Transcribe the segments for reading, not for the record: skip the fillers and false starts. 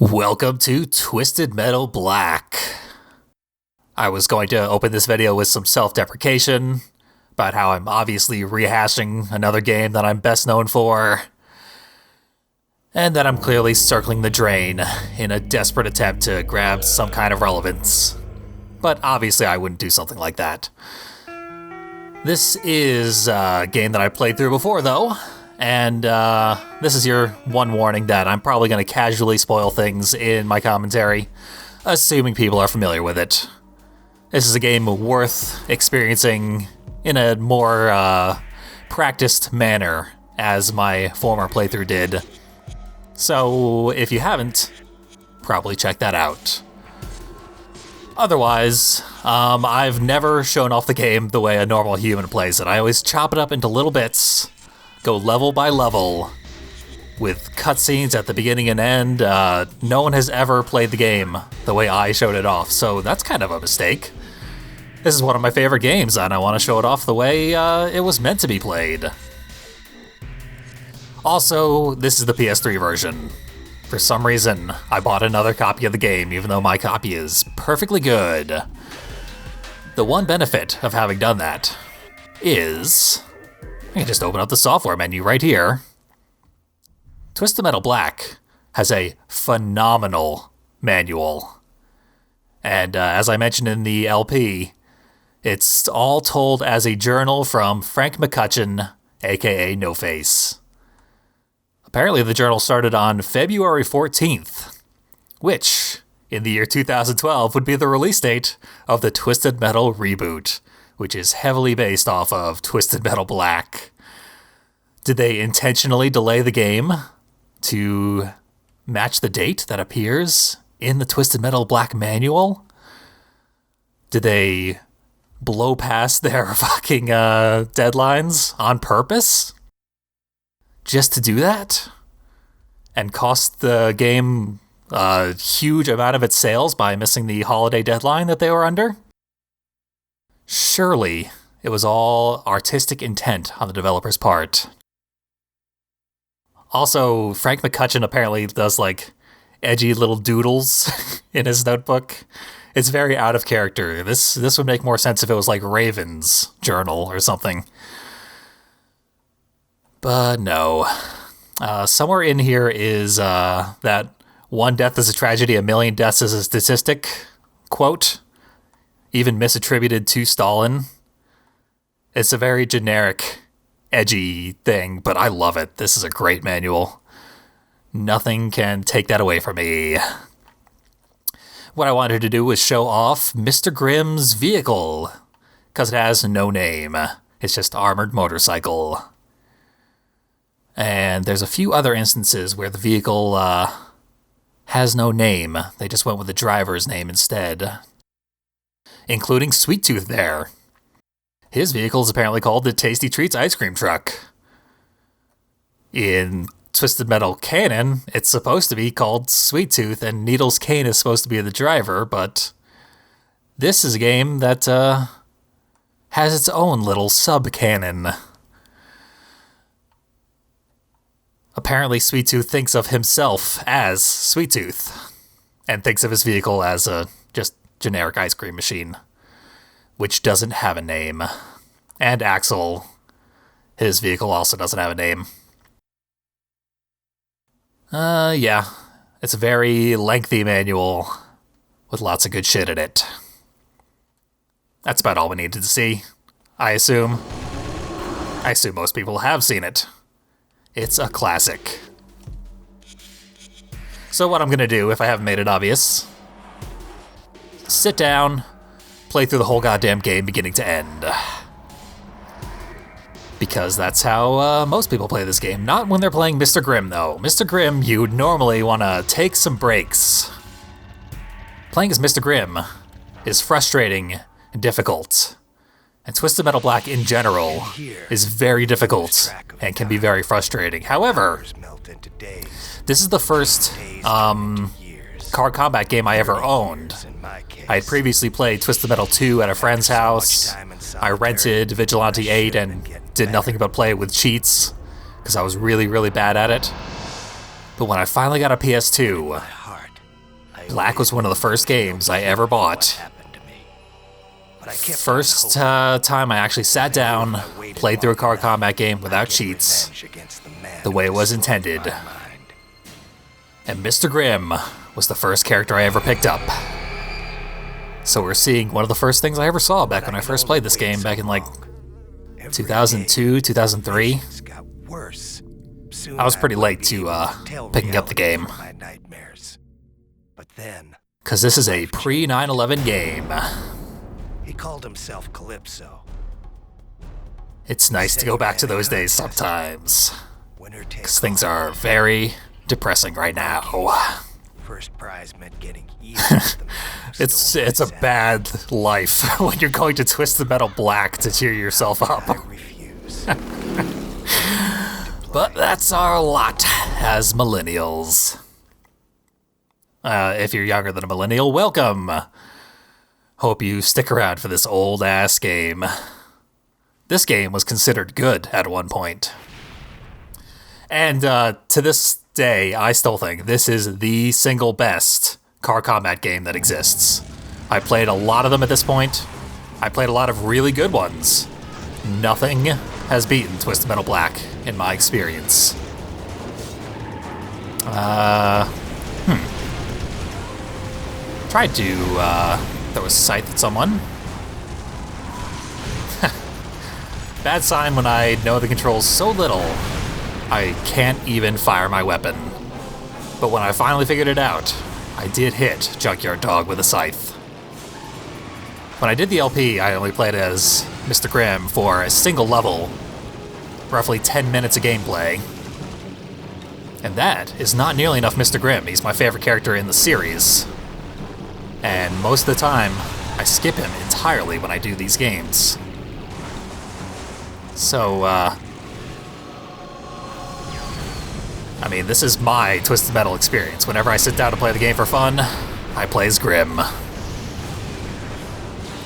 Welcome to Twisted Metal Black. I was going to open this video with some self-deprecation about how I'm obviously rehashing another game that I'm best known for, and that I'm clearly circling the drain in a desperate attempt to grab some kind of relevance. But obviously I wouldn't do something like that. This is a game that I played through before though, and this is your one warning that I'm probably going to casually spoil things in my commentary, assuming people are familiar with it. This is a game worth experiencing in a more practiced manner, as my former playthrough did. So if you haven't, probably check that out. Otherwise, I've never shown off the game the way a normal human plays it. I always chop it up into little bits, go level by level, with cutscenes at the beginning and end. No one has ever played the game the way I showed it off, so that's kind of a mistake. This is one of my favorite games, and I want to show it off the way it was meant to be played. Also, this is the PS3 version. For some reason, I bought another copy of the game, even though my copy is perfectly good. The one benefit of having done that is I can just open up the software menu right here. Twisted Metal Black has a phenomenal manual. And as I mentioned in the LP, it's all told as a journal from Frank McCutcheon, aka No Face. Apparently the journal started on February 14th, which, in the year 2012, would be the release date of the Twisted Metal reboot, which is heavily based off of Twisted Metal Black. Did they intentionally delay the game to match the date that appears in the Twisted Metal Black manual? Did they blow past their fucking deadlines on purpose? Just to do that? And cost the game a huge amount of its sales by missing the holiday deadline that they were under? Surely it was all artistic intent on the developer's part. Also, Frank McCutcheon apparently does like edgy little doodles in his notebook. It's very out of character. This would make more sense if it was like Raven's journal or something. But no. Somewhere in here is that one death is a tragedy, a million deaths is a statistic quote, even misattributed to Stalin. It's a very generic, edgy thing, but I love it. This is a great manual. Nothing can take that away from me. What I wanted to do was show off Mr. Grimm's vehicle, because it has no name. It's just armored motorcycle. And there's a few other instances where the vehicle has no name. They just went with the driver's name instead. Including Sweet Tooth there. His vehicle is apparently called the Tasty Treats Ice Cream Truck. In Twisted Metal canon, it's supposed to be called Sweet Tooth, and Needles Kane is supposed to be the driver, but this is a game that has its own little sub-canon. Apparently, Sweet Tooth thinks of himself as Sweet Tooth, and thinks of his vehicle as a just generic ice cream machine, which doesn't have a name. And Axel, his vehicle also doesn't have a name. Yeah, it's a very lengthy manual with lots of good shit in it. That's about all we needed to see, I assume. I assume most people have seen it. It's a classic. So what I'm gonna do, if I haven't made it obvious, sit down, play through the whole goddamn game beginning to end. Because that's how most people play this game. Not when they're playing Mr. Grimm, though. Mr. Grimm, you normally want to take some breaks. Playing as Mr. Grimm is frustrating and difficult. And Twisted Metal Black in general is very difficult and can be very frustrating. However, this is the first card combat game I ever owned. I had previously played Twisted Metal 2 at a friend's house. I rented Vigilante 8 and did nothing but play it with cheats because I was really, really bad at it. But when I finally got a PS2, Black was one of the first games I ever bought. First time I actually sat down, played through a card combat game without cheats, the way it was intended. And Mr. Grimm was the first character I ever picked up. So we're seeing one of the first things I ever saw back when I first played this game back in like 2002, 2003. I was pretty late to picking up the game. Because this is a pre-9/11 game. He called himself Calypso. It's nice to go back to those days sometimes. Because things are very depressing right now. First prize meant getting It's a bad life when you're going to Twist the Metal Black to cheer yourself up. I refuse. But that's our lot as millennials. If you're younger than a millennial, welcome. Hope you stick around for this old-ass game. This game was considered good at one point. And to this day, I still think this is the single best car combat game that exists. I played a lot of them at this point. I played a lot of really good ones. Nothing has beaten Twisted Metal Black in my experience. Tried to throw a scythe at someone. Bad sign when I know the controls so little, I can't even fire my weapon. But when I finally figured it out, I did hit Junkyard Dog with a scythe. When I did the LP, I only played as Mr. Grimm for a single level, roughly 10 minutes of gameplay. And that is not nearly enough Mr. Grimm. He's my favorite character in the series. And most of the time, I skip him entirely when I do these games. So, I mean, this is my Twisted Metal experience. Whenever I sit down to play the game for fun, I play as Grimm.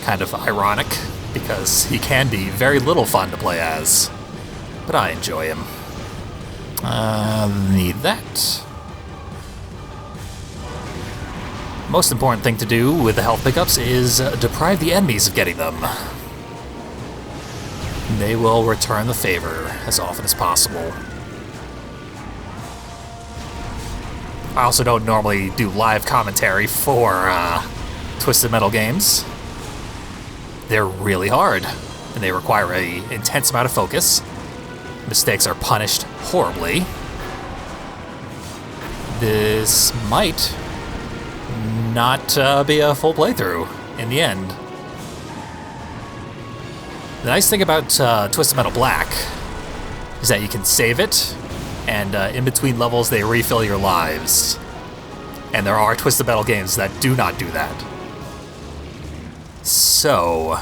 Kind of ironic, because he can be very little fun to play as. But I enjoy him. Need that. Most important thing to do with the health pickups is deprive the enemies of getting them. They will return the favor as often as possible. I also don't normally do live commentary for Twisted Metal games. They're really hard, and they require an intense amount of focus. Mistakes are punished horribly. This might not be a full playthrough in the end. The nice thing about Twisted Metal Black is that you can save it, and in between levels they refill your lives. And there are Twisted Metal games that do not do that. So,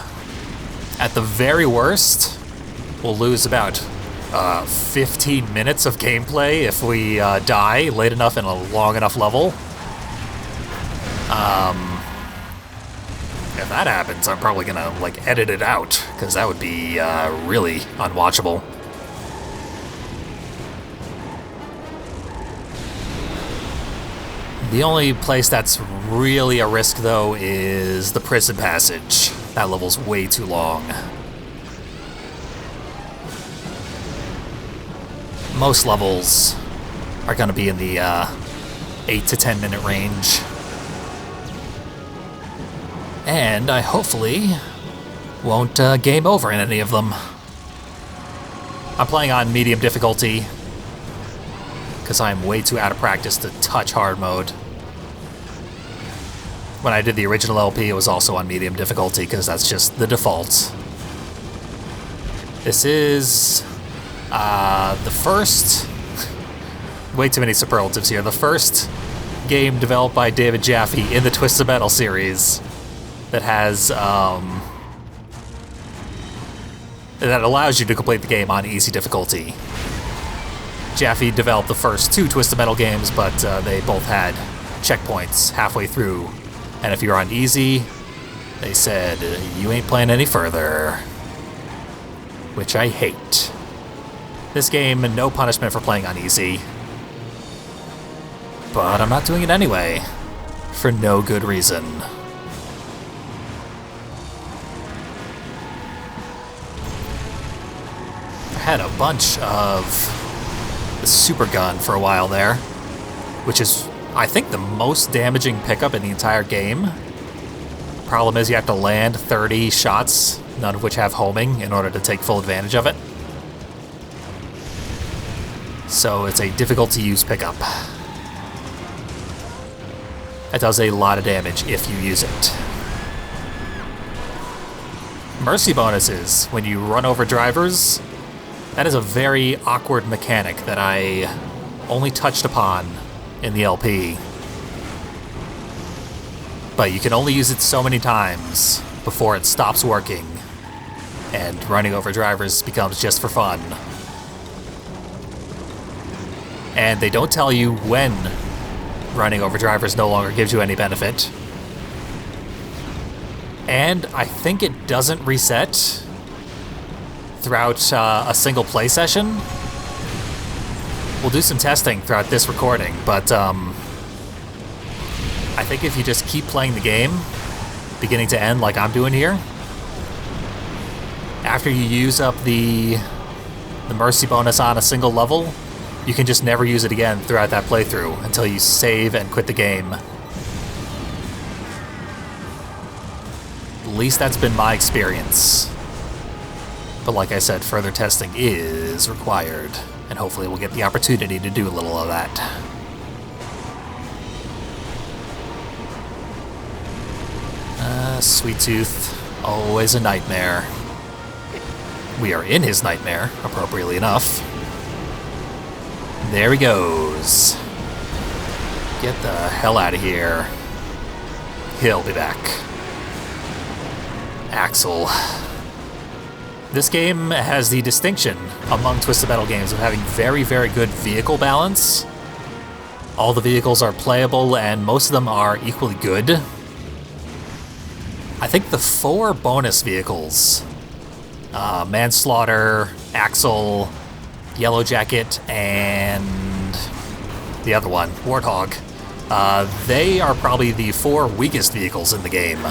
at the very worst, we'll lose about 15 minutes of gameplay if we die late enough in a long enough level. If that happens, I'm probably gonna edit it out, because that would be really unwatchable. The only place that's really a risk, though, is the prison passage. That level's way too long. Most levels are gonna be in the 8 to 10 minute range. And I hopefully won't game over in any of them. I'm playing on medium difficulty, because I'm way too out of practice to touch hard mode. When I did the original LP, it was also on medium difficulty, because that's just the default. This is the first... way too many superlatives here. The first game developed by David Jaffe in the Twisted Metal series that has, that allows you to complete the game on easy difficulty. Jaffe developed the first 2 Twisted Metal games, but they both had checkpoints halfway through. And if you're on easy, they said, you ain't playing any further. Which I hate. This game, no punishment for playing on easy. But I'm not doing it anyway. for no good reason. I had a bunch of the super gun for a while there, which is, I think, the most damaging pickup in the entire game. Problem is you have to land 30 shots, none of which have homing, in order to take full advantage of it. So it's a difficult to use pickup. It does a lot of damage if you use it. Mercy bonuses when you run over drivers. That is a very awkward mechanic that I only touched upon in the LP. But you can only use it so many times before it stops working, and running over drivers becomes just for fun. And they don't tell you when running over drivers no longer gives you any benefit. And I think it doesn't reset throughout a single play session. We'll do some testing throughout this recording, but I think if you just keep playing the game, beginning to end like I'm doing here, after you use up the mercy bonus on a single level, you can just never use it again throughout that playthrough until you save and quit the game. At least that's been my experience. But like I said, further testing is required, and hopefully we'll get the opportunity to do a little of that. Sweet Tooth, always a nightmare. We are in his nightmare, appropriately enough. There he goes. Get the hell out of here. He'll be back. Axel. This game has the distinction among Twisted Metal games of having very, very good vehicle balance. All the vehicles are playable, and most of them are equally good. I think the 4 bonus vehicles, Manslaughter, Axel, Yellow Jacket, and the other one, Warthog, they are probably the 4 weakest vehicles in the game.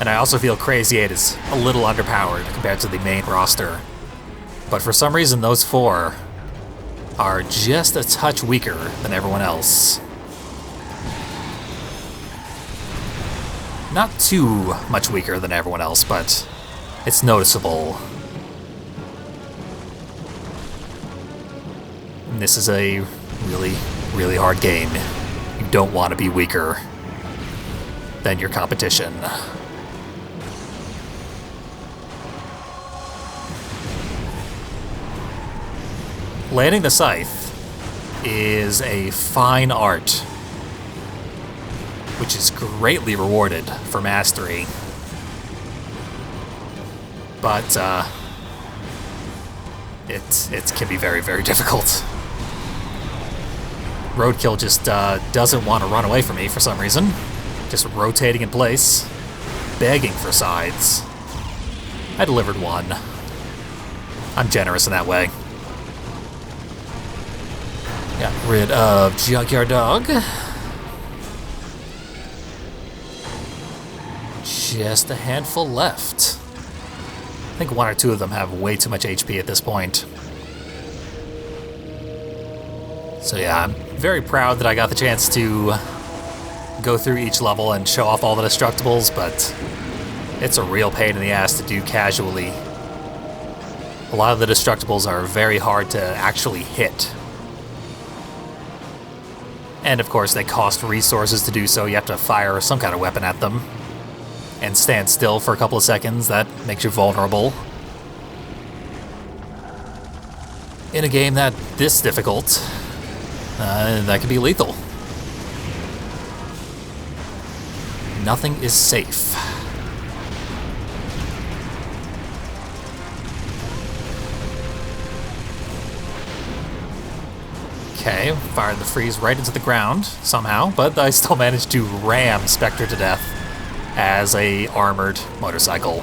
And I also feel Crazy 8 is a little underpowered compared to the main roster. But for some reason, those 4 are just a touch weaker than everyone else. Not too much weaker than everyone else, but it's noticeable. And this is a really, really hard game. You don't want to be weaker than your competition. Landing the scythe is a fine art, which is greatly rewarded for mastery. But it can be very, very difficult. Roadkill just doesn't want to run away from me for some reason. Just rotating in place, begging for sides. I delivered one. I'm generous in that way. Got rid of Junkyard Dog. Just a handful left. I think 1 or 2 of them have way too much HP at this point. So yeah, I'm very proud that I got the chance to go through each level and show off all the destructibles, but it's a real pain in the ass to do casually. A lot of the destructibles are very hard to actually hit. And of course, they cost resources to do so. You have to fire some kind of weapon at them and stand still for a couple of seconds. That makes you vulnerable. In a game this difficult, that can be lethal. Nothing is safe. Okay, fired the freeze right into the ground somehow, but I still managed to ram Spectre to death as a armored motorcycle.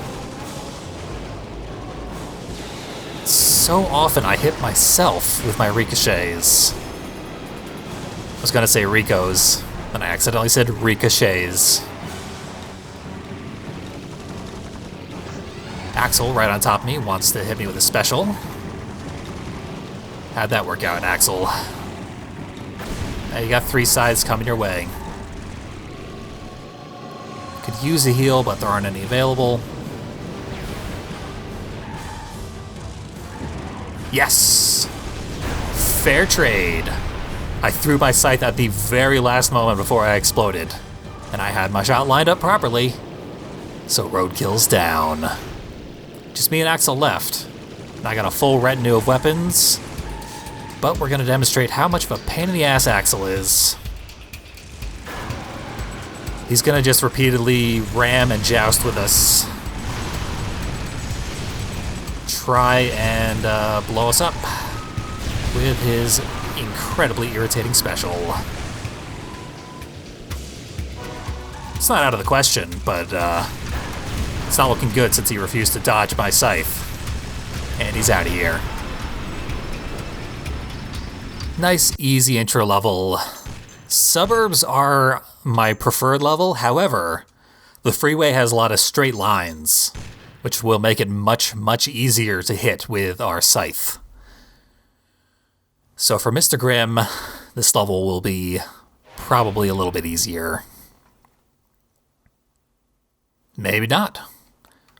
So often I hit myself with my ricochets. I was gonna say Ricos, And I accidentally said ricochets. Axel, right on top of me, wants to hit me with a special. How'd that work out, Axel? Now you got 3 sides coming your way. Could use a heal, but there aren't any available. Yes! Fair trade. I threw my scythe at the very last moment before I exploded. And I had my shot lined up properly. So roadkill's down. Just me and Axel left. And I got a full retinue of weapons. But we're going to demonstrate how much of a pain in the ass Axel is. He's going to just repeatedly ram and joust with us. Try and blow us up with his incredibly irritating special. It's not out of the question, but it's not looking good since he refused to dodge my scythe. And he's out of here. Nice, easy intro level. Suburbs are my preferred level, however, the freeway has a lot of straight lines, which will make it much, much easier to hit with our scythe. So for Mr. Grimm, this level will be probably a little bit easier. Maybe not.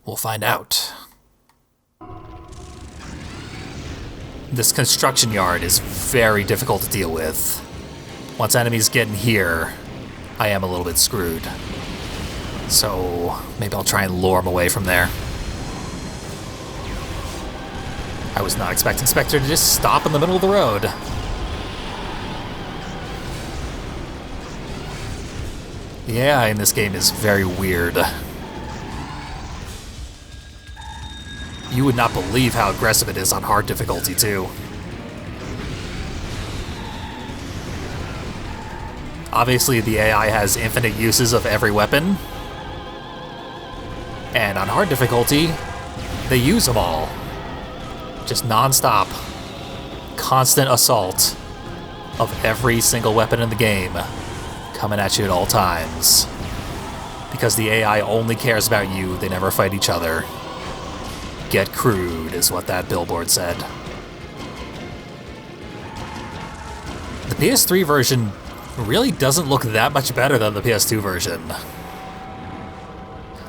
We'll find out. This construction yard is very difficult to deal with. Once enemies get in here, I am a little bit screwed. So maybe I'll try and lure them away from there. I was not expecting Spectre to just stop in the middle of the road. The AI in this game is very weird. You would not believe how aggressive it is on hard difficulty, too. Obviously, the AI has infinite uses of every weapon. And on hard difficulty, they use them all. Just non-stop, constant assault of every single weapon in the game coming at you at all times. Because the AI only cares about you, they never fight each other. Get crude, is what that billboard said. The PS3 version really doesn't look that much better than the PS2 version.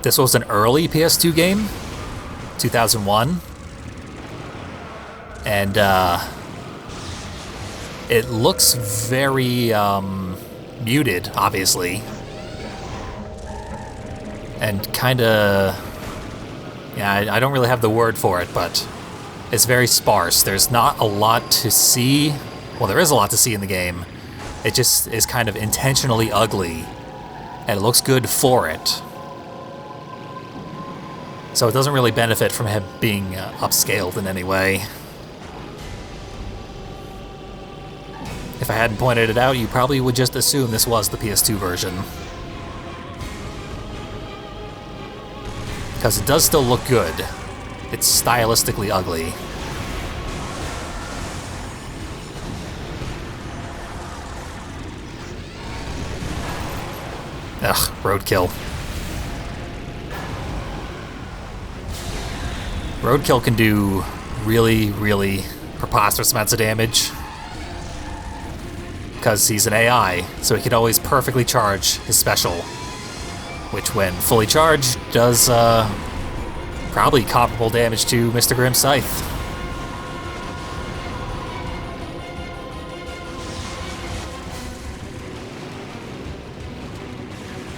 This was an early PS2 game, 2001. And it looks very muted, obviously. And kinda... yeah, I don't really have the word for it, but it's very sparse. There's not a lot to see. Well, there is a lot to see in the game. It just is kind of intentionally ugly, and it looks good for it. So it doesn't really benefit from him being upscaled in any way. If I hadn't pointed it out, you probably would just assume this was the PS2 version. Because it does still look good. It's stylistically ugly. Ugh, roadkill. Roadkill can do really, really preposterous amounts of damage. Because he's an AI, so he can always perfectly charge his special. Which, when fully charged, does probably comparable damage to Mr. Grimm's scythe.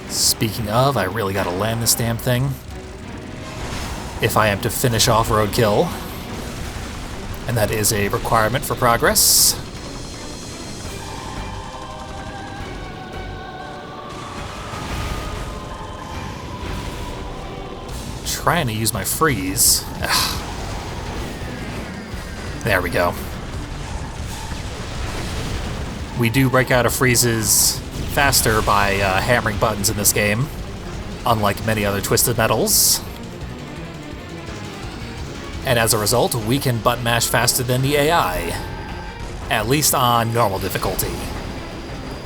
Speaking of, I really gotta land this damn thing. If I am to finish off roadkill. And that is a requirement for progress. Trying to use my freeze. Ugh. There we go. We do break out of freezes faster by hammering buttons in this game, unlike many other Twisted Metals. And as a result, we can button mash faster than the AI, at least on normal difficulty.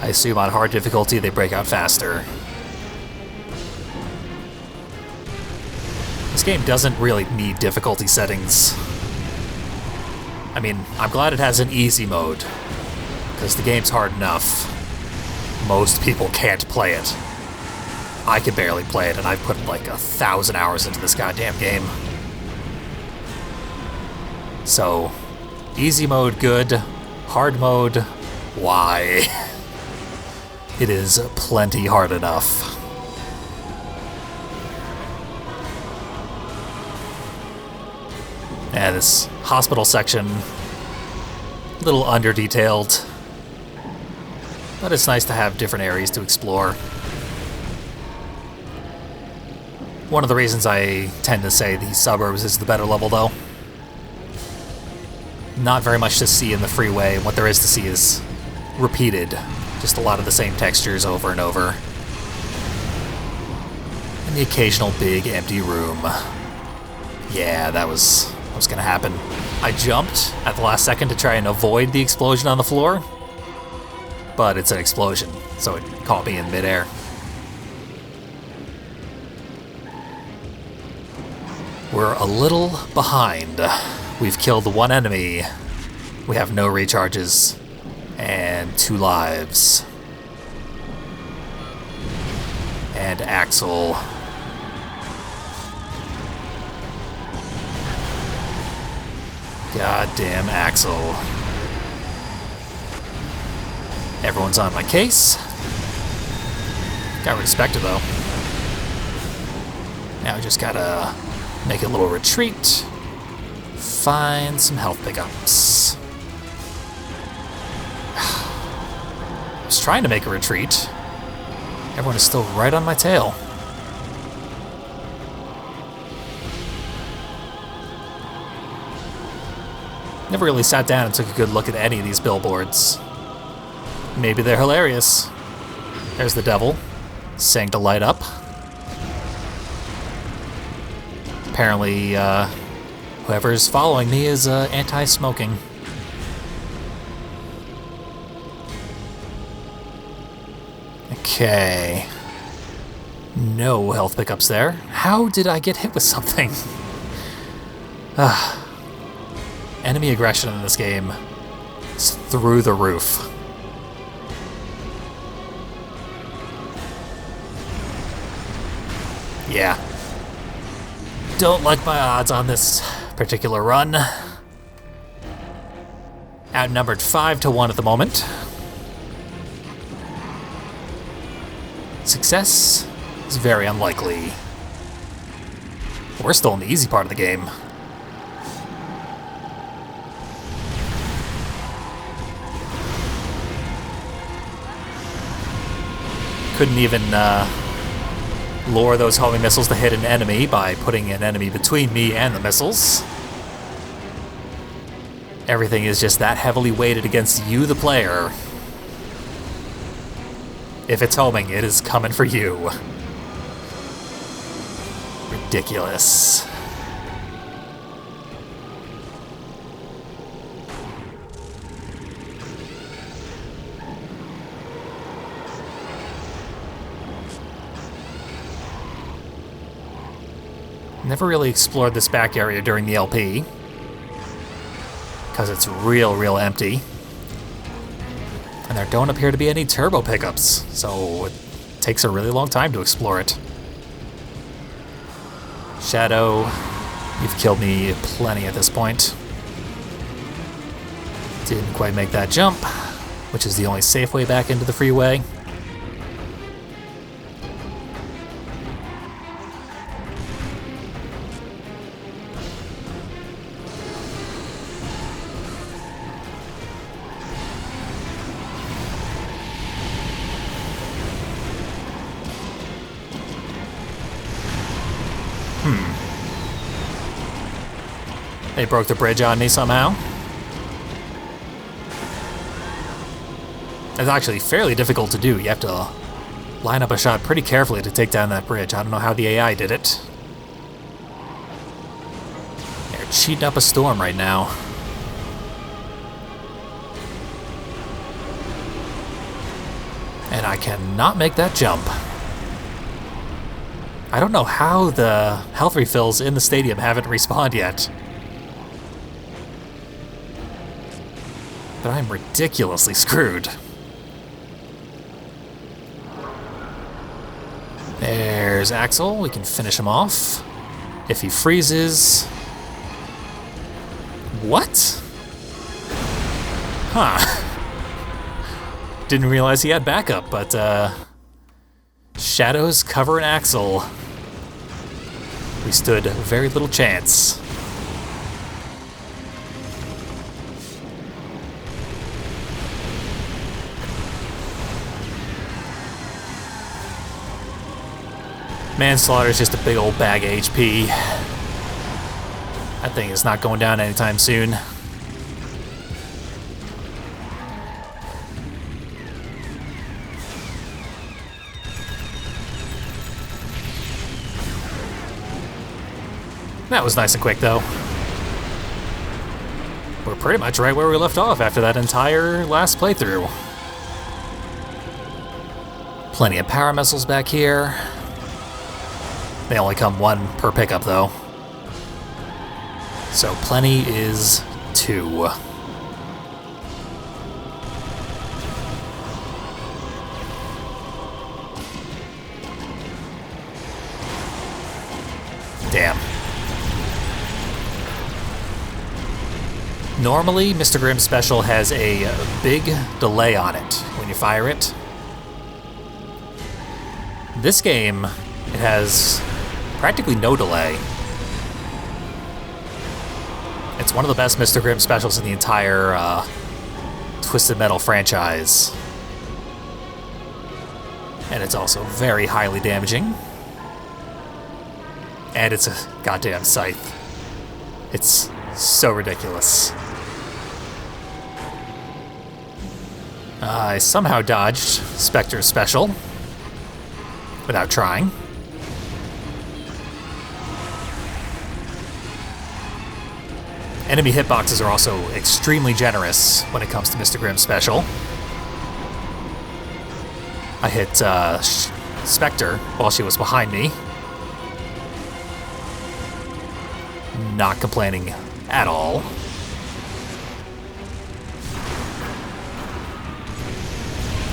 I assume on hard difficulty they break out faster. This game doesn't really need difficulty settings. I mean, I'm glad it has an easy mode, because the game's hard enough. Most people can't play it. I can barely play it, and I've put like 1,000 hours into this goddamn game. So, easy mode, good. Hard mode, why? It is plenty hard enough. Yeah, this hospital section, a little under-detailed, but it's nice to have different areas to explore. One of the reasons I tend to say the suburbs is the better level, though. Not very much to see in the freeway, and what there is to see is repeated. Just a lot of the same textures over and over. And the occasional big empty room. Yeah, that was gonna happen. I jumped at the last second to try and avoid the explosion on the floor, but it's an explosion, so it caught me in midair. We're a little behind. We've killed one enemy. We have no recharges and 2 lives. And Axel. Goddamn Axel. Everyone's on my case. Got respected though. Now we just gotta make a little retreat. Find some health pickups. I was trying to make a retreat. Everyone is still right on my tail. Never really sat down and took a good look at any of these billboards. Maybe they're hilarious. There's the devil, saying to light up. Apparently, whoever's following me is anti-smoking. Okay. No health pickups there. How did I get hit with something? Enemy aggression in this game is through the roof. Yeah. Don't like my odds on this particular run. Outnumbered 5-1 at the moment. Success is very unlikely. We're still in the easy part of the game. Couldn't even lure those homing missiles to hit an enemy by putting an enemy between me and the missiles. Everything is just that heavily weighted against you, the player. If it's homing, it is coming for you. Ridiculous. Never really explored this back area during the LP, because it's real empty. And there don't appear to be any turbo pickups, so it takes a really long time to explore it. Shadow, you've killed me plenty at this point. Didn't quite make that jump, which is the only safe way back into the freeway. They broke the bridge on me somehow. It's actually fairly difficult to do. You have to line up a shot pretty carefully to take down that bridge. I don't know how the AI did it. They're cheating up a storm right now. And I cannot make that jump. I don't know how the health refills in the stadium haven't respawned yet. But I'm ridiculously screwed. There's Axel. We can finish him off. If he freezes... What? Huh. Didn't realize he had backup, but shadows cover an Axel. We stood very little chance. Manslaughter is just a big old bag of HP. That thing is not going down anytime soon. That was nice and quick, though. We're pretty much right where we left off after that entire last playthrough. Plenty of power missiles back here. They only come one per pickup, though. So plenty is 2. Damn. Normally, Mr. Grimm's special has a big delay on it when you fire it. This game, it has practically no delay. It's one of the best Mr. Grimm specials in the entire Twisted Metal franchise. And it's also very highly damaging. And it's a goddamn scythe. It's so ridiculous. I somehow dodged Spectre's special without trying. Enemy hitboxes are also extremely generous when it comes to Mr. Grimm's special. I hit Spectre while she was behind me. Not complaining at all.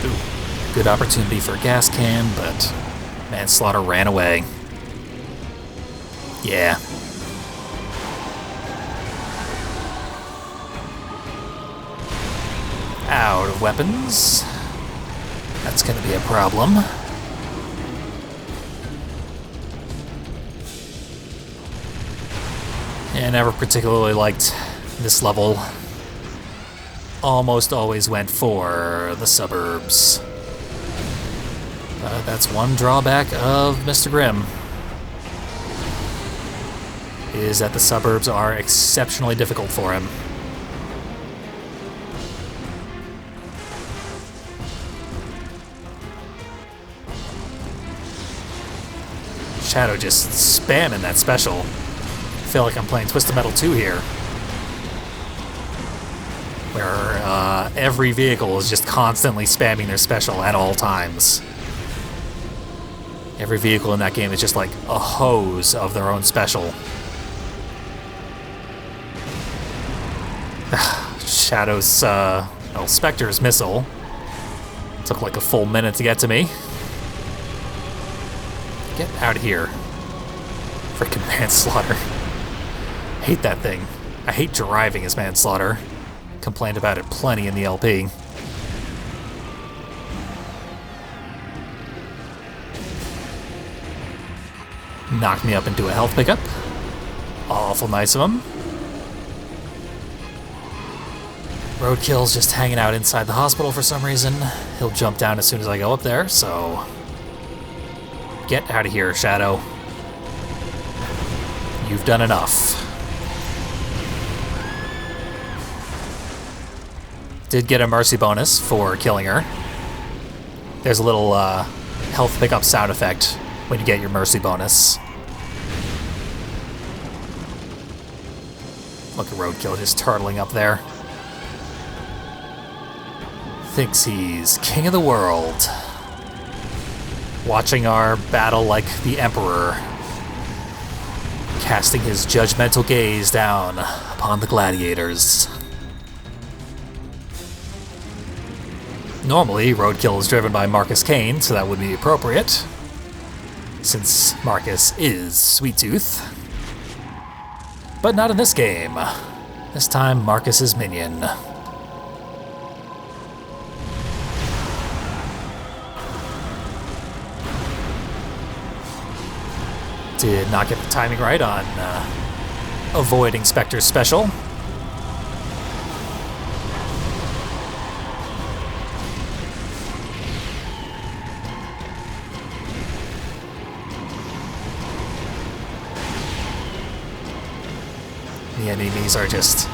Ooh, good opportunity for a gas can, but Manslaughter ran away. Yeah. Out of weapons. That's gonna be a problem. I never particularly liked this level. Almost always went for the suburbs. That's one drawback of Mr. Grimm, is that the suburbs are exceptionally difficult for him. Shadow just spamming that special. I feel like I'm playing Twisted Metal 2 here, where every vehicle is just constantly spamming their special at all times. Every vehicle in that game is just like a hose of their own special. Shadow's, Spectre's missile took like a full minute to get to me. Get out of here. Frickin' Manslaughter. Hate that thing. I hate driving as Manslaughter. Complained about it plenty in the LP. Knocked me up into a health pickup. Awful nice of him. Roadkill's just hanging out inside the hospital for some reason. He'll jump down as soon as I go up there, so... Get out of here, Shadow. You've done enough. Did get a mercy bonus for killing her. There's a little health pickup sound effect when you get your mercy bonus. Look at Roadkill just turtling up there. Thinks he's king of the world. watching our battle like the Emperor, casting his judgmental gaze down upon the gladiators. Normally, roadkill is driven by Marcus Kane, so that would be appropriate, since Marcus is Sweet Tooth. But not in this game. This time, Marcus is Minion. Did not get the timing right on avoiding Spectre's special. The enemies are just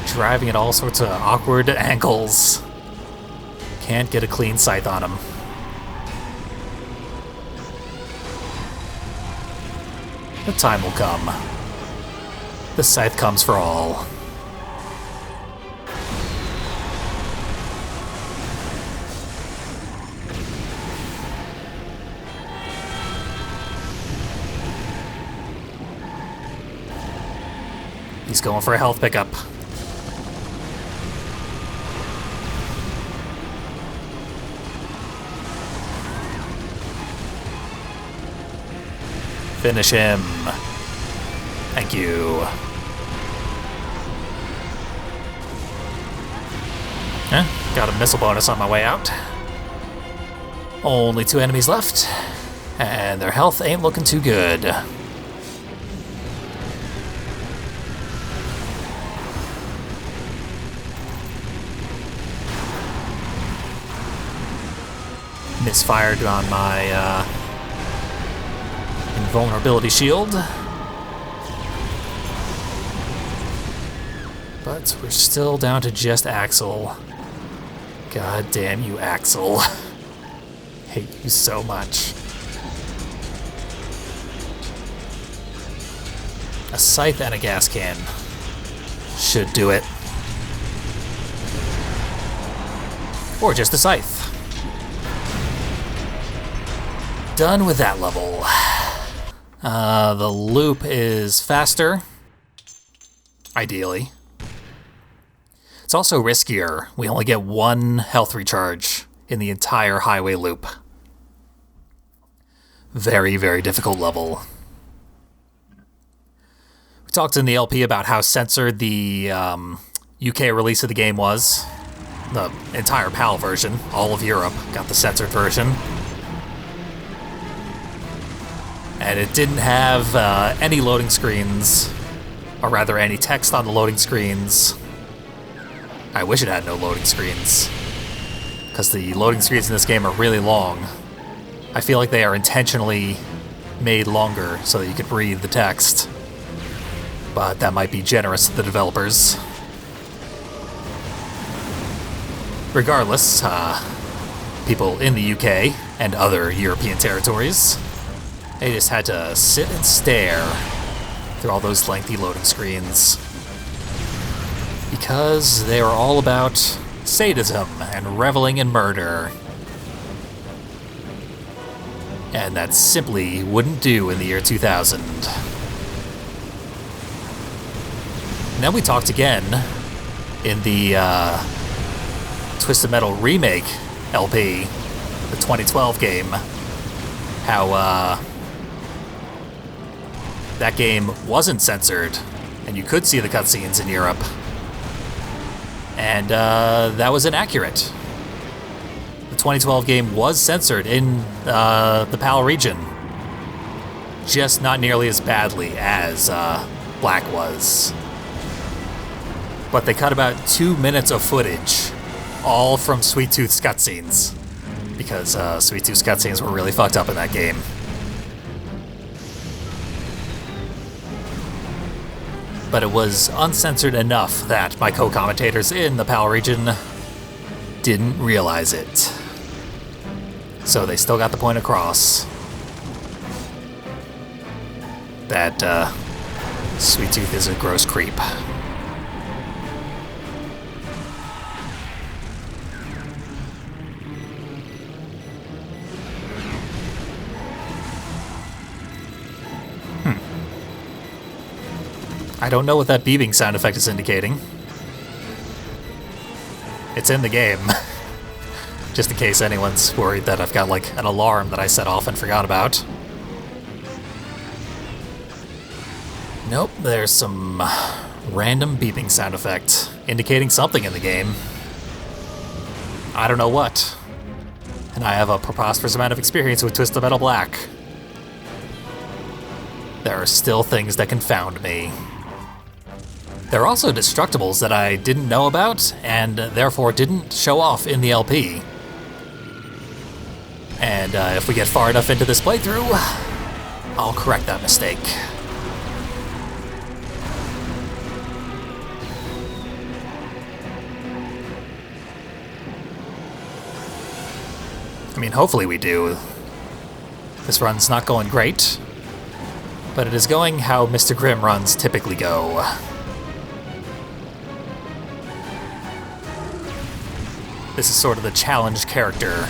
driving at all sorts of awkward angles. Can't get a clean sight on them. The time will come. The scythe comes for all. He's going for a health pickup. Finish him. Thank you. Got a missile bonus on my way out. Only 2 enemies left, and their health ain't looking too good. Misfired on my invulnerability shield. But we're still down to just Axel. God damn you, Axel. Hate you so much. A scythe and a gas can should do it. Or just a scythe. Done with that level. The loop is faster. Ideally. It's also riskier. We only get 1 health recharge in the entire highway loop. Very, very difficult level. We talked in the LP about how censored the UK release of the game was. The entire PAL version. All of Europe got the censored version. And it didn't have any loading screens, or rather any text on the loading screens. I wish it had no loading screens, because the loading screens in this game are really long. I feel like they are intentionally made longer so that you could read the text, but that might be generous to the developers. Regardless, people in the UK and other European territories, they just had to sit and stare through all those lengthy loading screens. Because they were all about sadism and reveling in murder. And that simply wouldn't do in the year 2000. And then we talked again in the Twisted Metal Remake LP, the 2012 game, how that game wasn't censored, and you could see the cutscenes in Europe. And that was inaccurate. The 2012 game was censored in the PAL region, just not nearly as badly as Black was. But they cut about 2 minutes of footage, all from Sweet Tooth's cutscenes, because Sweet Tooth's cutscenes were really fucked up in that game. But it was uncensored enough that my co-commentators in the PAL region didn't realize it. So they still got the point across that Sweet Tooth is a gross creep. I don't know what that beeping sound effect is indicating. It's in the game. Just in case anyone's worried that I've got like an alarm that I set off and forgot about. Nope, there's some random beeping sound effect indicating something in the game. I don't know what. And I have a preposterous amount of experience with Twisted Metal Black. There are still things that confound me. There are also destructibles that I didn't know about and therefore didn't show off in the LP. And if we get far enough into this playthrough, I'll correct that mistake. I mean, hopefully we do. This run's not going great, but it is going how Mr. Grimm runs typically go. This is sort of the challenge character,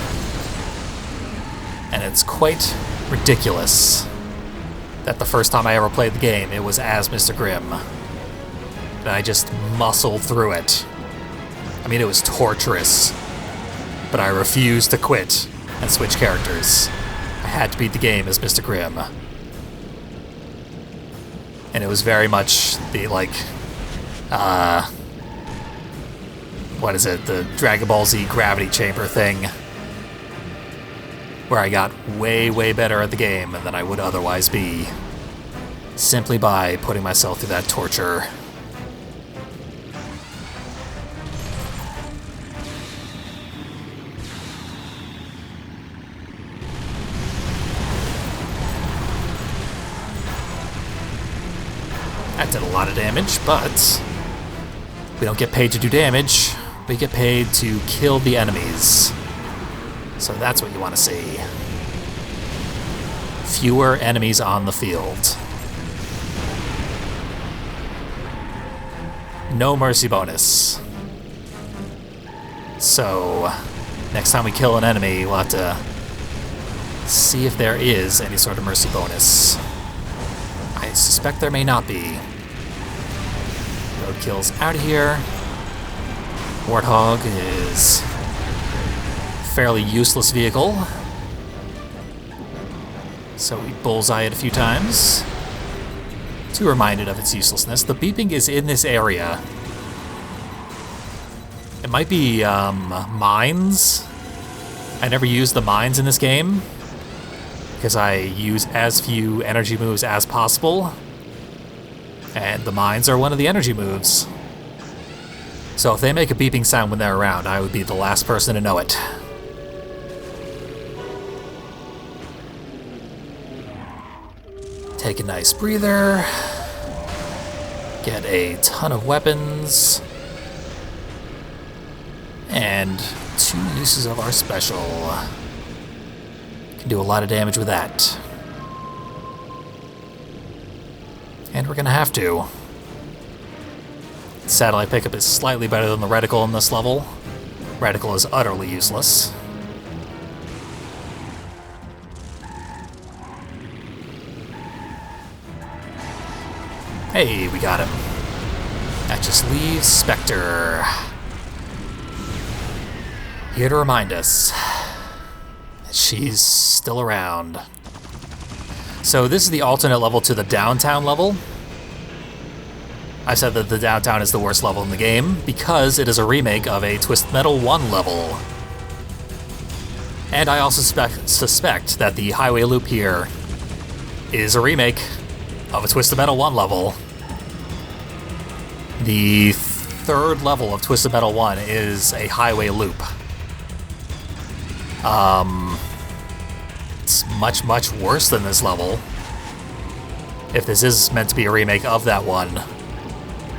and it's quite ridiculous that the first time I ever played the game, it was as Mr. Grimm, and I just muscled through it. I mean, it was torturous, but I refused to quit and switch characters. I had to beat the game as Mr. Grimm. And it was very much the, like, what is it, the Dragon Ball Z gravity chamber thing, where I got way, way better at the game than I would otherwise be, simply by putting myself through that torture. That did a lot of damage, but we don't get paid to do damage. We get paid to kill the enemies. So that's what you want to see. Fewer enemies on the field. No mercy bonus. So, next time we kill an enemy, we'll have to see if there is any sort of mercy bonus. I suspect there may not be. Roadkill's out of here. Warthog is a fairly useless vehicle, so we bullseye it a few times to remind it of its uselessness. The beeping is in this area. It might be mines. I never use the mines in this game because I use as few energy moves as possible, and the mines are one of the energy moves. So if they make a beeping sound when they're around, I would be the last person to know it. Take a nice breather. Get a ton of weapons. And 2 uses of our special. Can do a lot of damage with that. And we're gonna have to. Satellite pickup is slightly better than the reticle in this level. Reticle is utterly useless. Hey, we got him. That just leaves Spectre. Here to remind us that she's still around. So this is the alternate level to the downtown level. I said that the downtown is the worst level in the game because it is a remake of a Twisted Metal 1 level. And I also suspect that the highway loop here is a remake of a Twisted Metal 1 level. The 3rd level of Twisted Metal 1 is a highway loop. It's much, much worse than this level. If this is meant to be a remake of that one,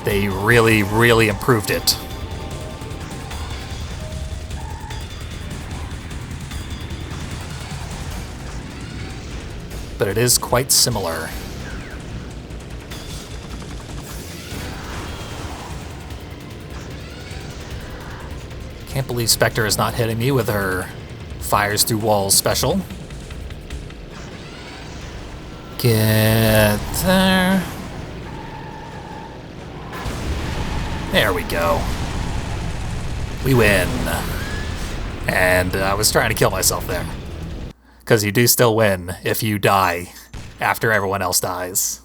they really, really improved it. But it is quite similar. Can't believe Spectre is not hitting me with her fires through walls special. Get there. There we go. We win. And I was trying to kill myself there. Because you do still win if you die after everyone else dies.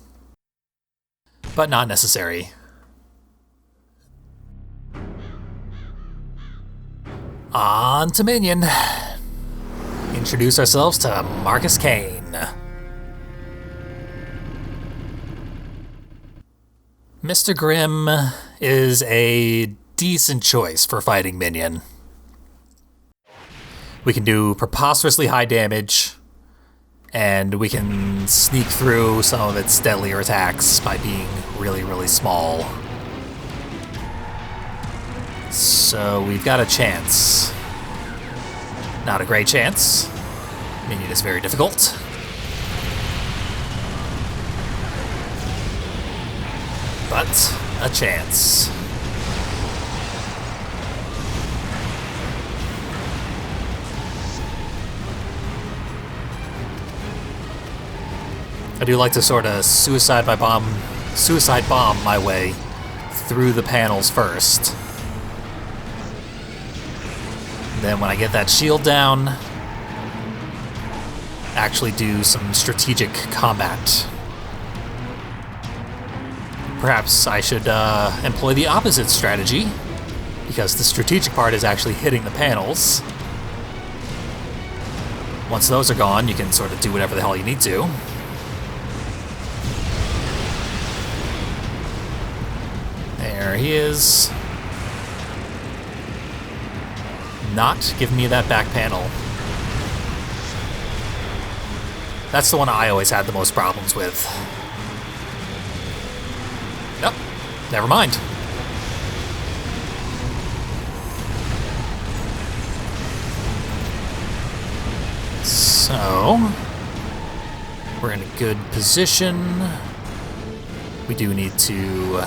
But not necessary. On to Minion. Introduce ourselves to Marcus Kane. Mr. Grimm is a decent choice for fighting Minion. We can do preposterously high damage, and we can sneak through some of its deadlier attacks by being really, really small. So we've got a chance. Not a great chance. Minion is very difficult. But a chance. I do like to sort of suicide bomb my way through the panels first. Then when I get that shield down, actually do some strategic combat. Perhaps I should employ the opposite strategy, because the strategic part is actually hitting the panels. Once those are gone, you can sort of do whatever the hell you need to. There he is. Not give me that back panel. That's the one I always had the most problems with. Nope, never mind. So, we're in a good position. We do need to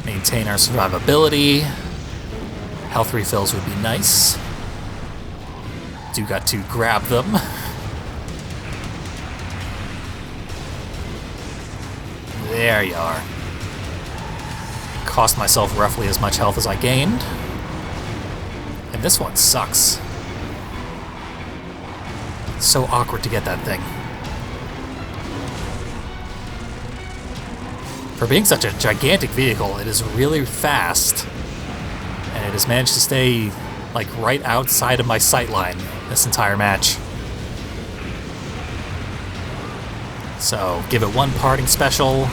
maintain our survivability. Health refills would be nice. Do got to grab them. There you are. Cost myself roughly as much health as I gained. And this one sucks. It's so awkward to get that thing. For being such a gigantic vehicle, it is really fast. And it has managed to stay, like, right outside of my sightline this entire match. So, give it one parting special,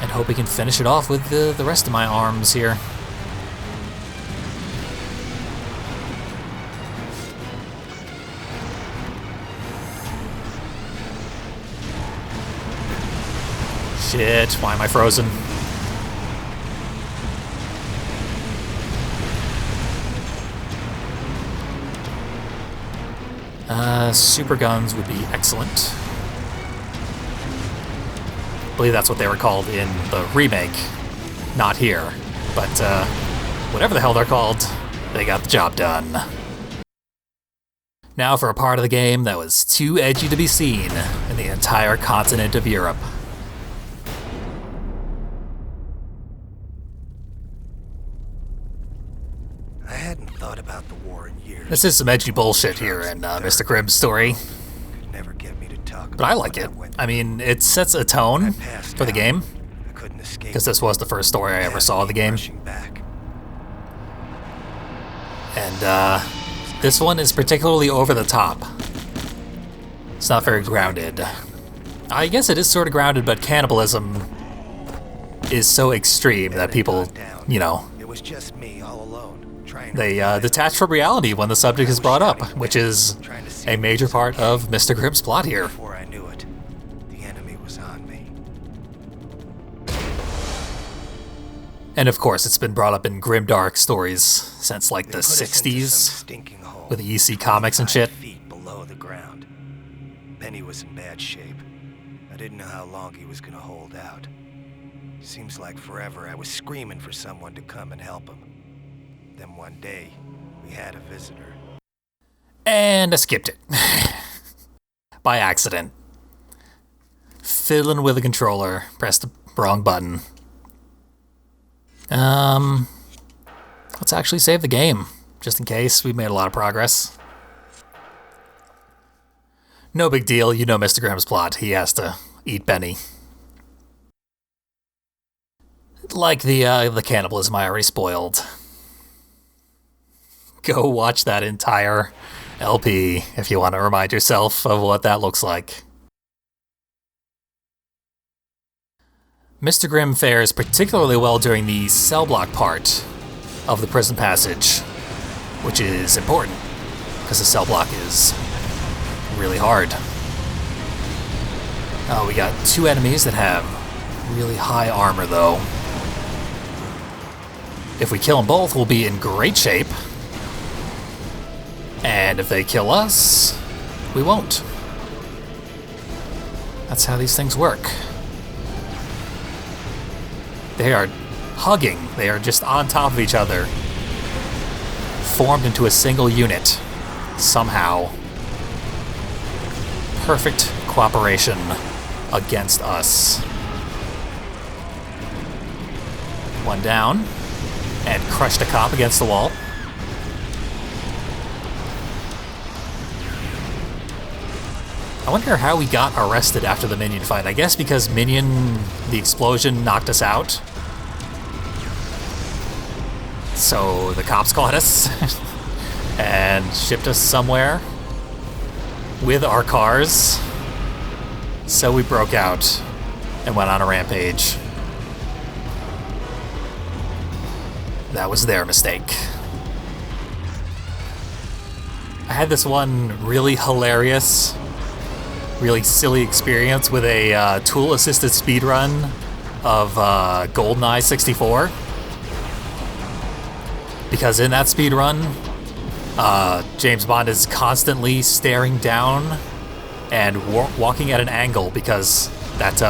and hope we can finish it off with the rest of my arms here. Shit, why am I frozen? Super guns would be excellent. I believe that's what they were called in the remake, not here. But whatever the hell they're called, they got the job done. Now for a part of the game that was too edgy to be seen in the entire continent of Europe. I hadn't thought about the war in years. This is some edgy bullshit here in Mr. Grimm's story. Could never get me to talk But I about like what it. went I mean, it sets a tone for the game, I couldn't escape. because this was the first story I ever saw of the game. Rushing back. And this one is particularly over the top. It's not very grounded. I guess it is sort of grounded, but cannibalism is so extreme that people, you know, It was just me all alone, trying they to detach from reality when the subject is brought up, which is a major part of Mr. Grimm's plot here. Before I knew it, the enemy was on me. And of course, it's been brought up in grimdark stories since like They the put us into some 60s, stinking hole, with the EC comics and shit. 5 feet below the ground. Benny was in bad shape. I didn't know how long he was gonna hold out. Seems like forever I was screaming for someone to come and help him. Then one day, we had a visitor. And I skipped it. By accident. Fiddling with the controller, pressed the wrong button. Let's actually save the game, just in case. We've made a lot of progress. No big deal, you know Mr. Grimm's plot. He has to eat Benny. Like the cannibalism I already spoiled. Go watch that entire LP if you want to remind yourself of what that looks like. Mr. Grimm fares particularly well during the cell block part of the prison passage, which is important, because the cell block is really hard. Oh, we got two enemies that have really high armor, though. If we kill them both, we'll be in great shape. And if they kill us, we won't. That's how these things work. They are hugging. They are just on top of each other. Formed into a single unit. Somehow. Perfect cooperation against us. One down. And crushed a cop against the wall. I wonder how we got arrested after the Minion fight. I guess because Minion, the explosion, knocked us out. So the cops caught us and shipped us somewhere with our cars. So we broke out and went on a rampage. That was their mistake. I had this one really hilarious, really silly experience with a tool-assisted speedrun of GoldenEye 64. Because in that speedrun, James Bond is constantly staring down and walking at an angle because that,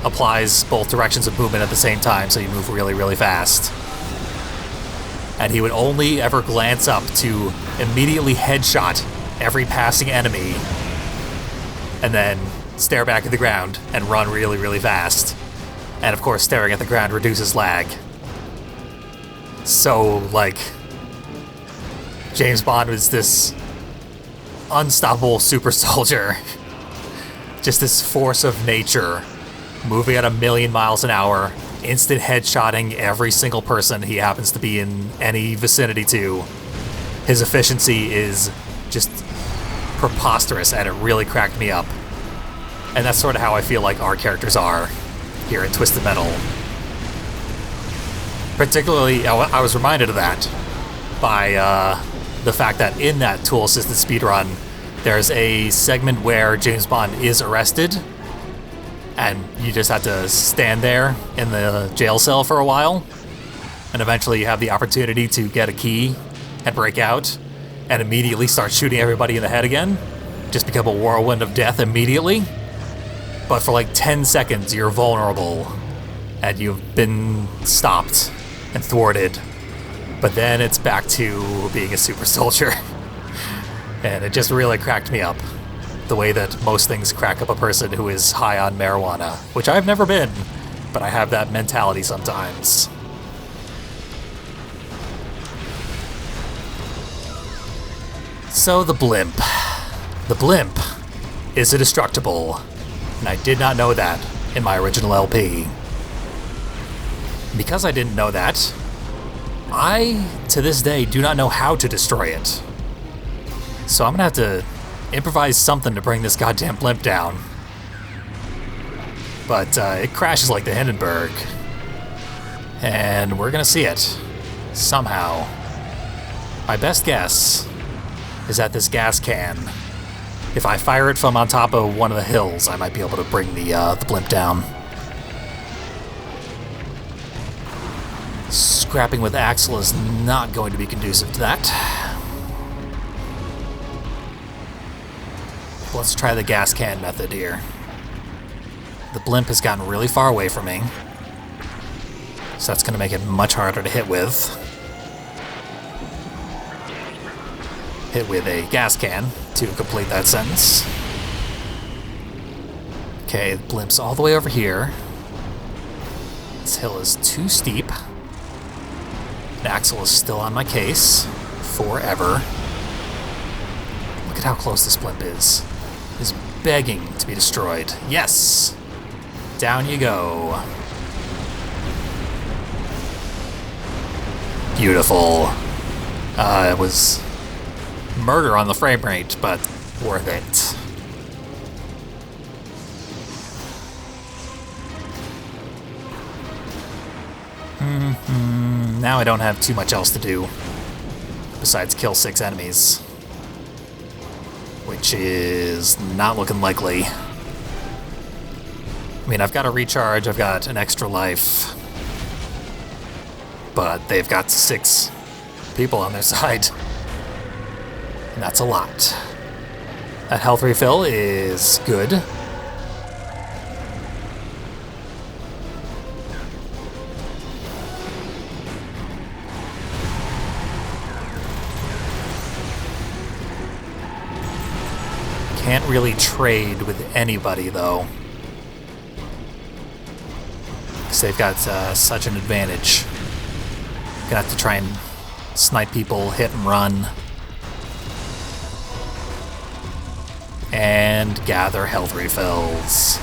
applies both directions of movement at the same time, so you move really, really fast. And he would only ever glance up to immediately headshot every passing enemy and then stare back at the ground and run really, really fast. And of course, staring at the ground reduces lag. So, James Bond was this unstoppable super soldier. Just this force of nature, moving at 1,000,000 miles an hour, instant headshotting every single person he happens to be in any vicinity to. His efficiency is just preposterous, and it really cracked me up. And that's sort of how I feel like our characters are here in Twisted Metal. Particularly, I was reminded of that by the fact that in that tool-assisted speedrun, there's a segment where James Bond is arrested, and you just have to stand there in the jail cell for a while, and eventually you have the opportunity to get a key and break out, and immediately start shooting everybody in the head again. Just become a whirlwind of death immediately. But for 10 seconds, you're vulnerable, and you've been stopped and thwarted. But then it's back to being a super soldier. And it just really cracked me up. The way that most things crack up a person who is high on marijuana, which I've never been, but I have that mentality sometimes. So the blimp. The blimp is indestructible, and I did not know that in my original LP. Because I didn't know that, I, to this day, do not know how to destroy it. So I'm gonna have to improvise something to bring this goddamn blimp down. But it crashes like the Hindenburg. And we're gonna see it. Somehow. My best guess is that this gas can, if I fire it from on top of one of the hills, I might be able to bring the blimp down. Scrapping with Axel is not going to be conducive to that. Let's try the gas can method here. The blimp has gotten really far away from me, so that's going to make it much harder to hit with. Hit with a gas can to complete that sentence. Okay, the blimp's all the way over here. Let's This hill is too steep. And Axel is still on my case. Forever. Look at how close this blimp is. It's begging to be destroyed. Yes! Down you go. Beautiful. It was murder on the frame rate, but worth it. Now I don't have too much else to do besides kill 6 enemies, which is not looking likely. I mean, I've got a recharge, I've got an extra life, but they've got 6 people on their side, and that's a lot. That health refill is good. Can't really trade with anybody, though, because they've got such an advantage. Gonna have to try and snipe people, hit and run, and gather health refills.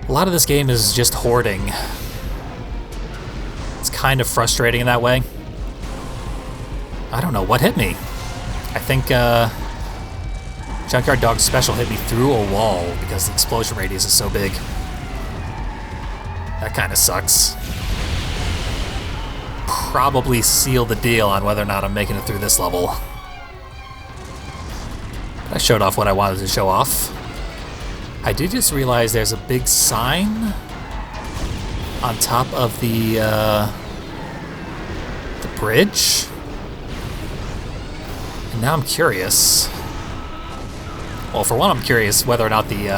A lot of this game is just hoarding. It's kind of frustrating in that way. I don't know what hit me. I think Junkyard Dog's special hit me through a wall because the explosion radius is so big. That kind of sucks. Probably seal the deal on whether or not I'm making it through this level. I showed off what I wanted to show off. I did just realize there's a big sign on top of the bridge. And now I'm curious. Well, for one, I'm curious whether or not the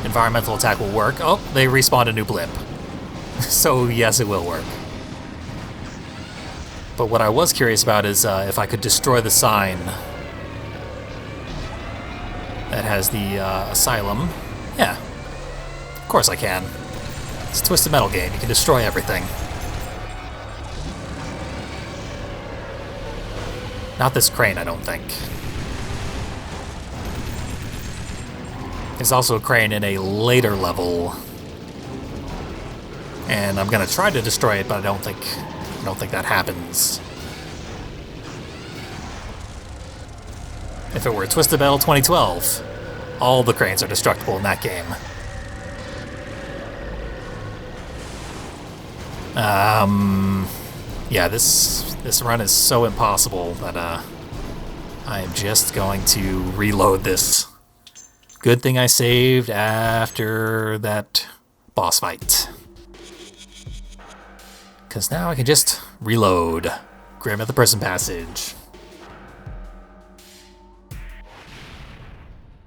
environmental attack will work. Oh, they respawned a new blimp. So yes, it will work. But what I was curious about is if I could destroy the sign that has the Asylum. Yeah, of course I can. It's a Twisted Metal game. You can destroy everything. Not this crane, I don't think. There's also a crane in a later level. And I'm gonna try to destroy it, but I don't think that happens. If it were Twisted Metal 2012, all the cranes are destructible in that game. Yeah, this run is so impossible that I am just going to reload this. Good thing I saved after that boss fight. Because now I can just reload. Grimm at the prison passage.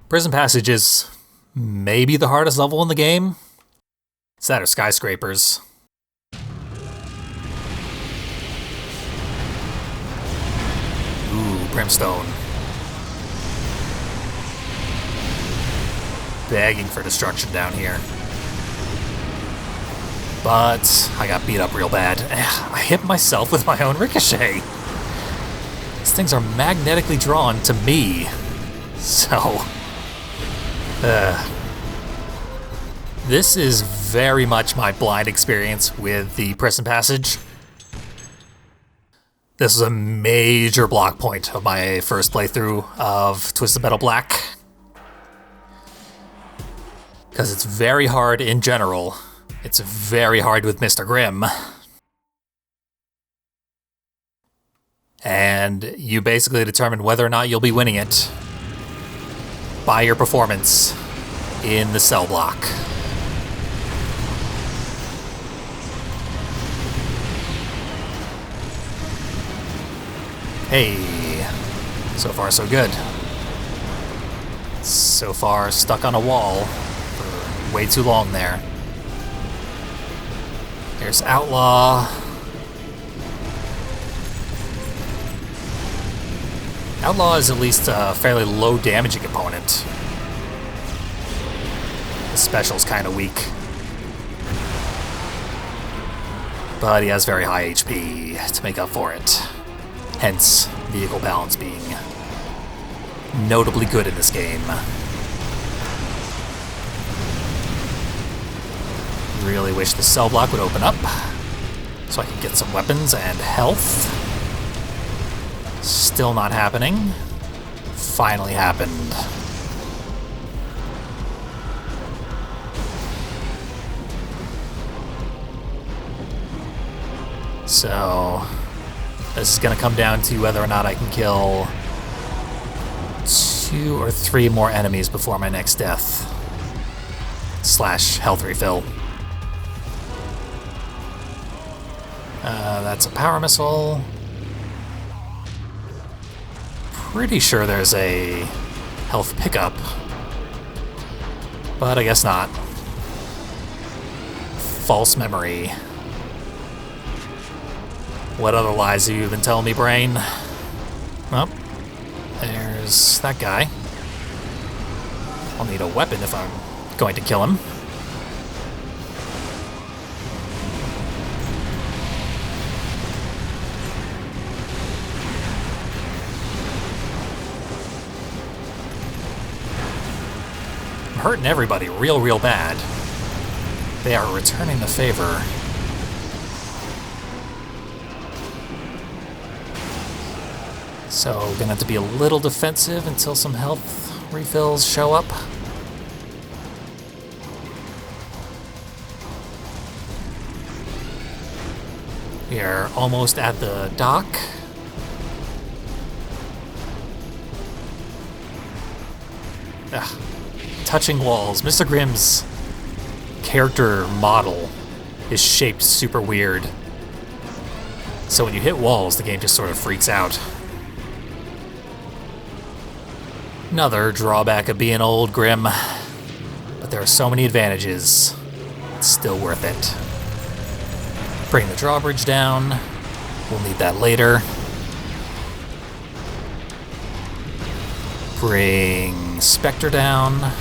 Prison passage is maybe the hardest level in the game. It's that or skyscrapers. Ooh, brimstone. Begging for destruction down here. But I got beat up real bad. I hit myself with my own ricochet. These things are magnetically drawn to me. So... this is very much my blind experience with the prison passage. This is a major block point of my first playthrough of Twisted Metal Black. Because it's very hard in general. It's very hard with Mr. Grimm. And you basically determine whether or not you'll be winning it by your performance in the cell block. Hey, so far so good. So far stuck on a wall for way too long there. There's Outlaw. Outlaw is at least a fairly low damaging opponent. The special's kind of weak. but he has very high HP to make up for it. Hence, vehicle balance being notably good in this game. Really wish the cell block would open up so I can get some weapons and health. Still not happening. Finally happened. So, this is going to come down to whether or not I can kill 2 or 3 more enemies before my next death. / health refill. That's a power missile. Pretty sure there's a health pickup, but I guess not. False memory. What other lies have you been telling me, brain? Well, there's that guy. I'll need a weapon if I'm going to kill him. I'm hurting everybody real bad. They are returning the favor. So, gonna have to be a little defensive until some health refills show up. We are almost at the dock. Ugh. Touching walls. Mr. Grimm's character model is shaped super weird. So when you hit walls, the game just sort of freaks out. Another drawback of being old, Grimm. But there are so many advantages. It's still worth it. Bring the drawbridge down. We'll need that later. Bring Spectre down.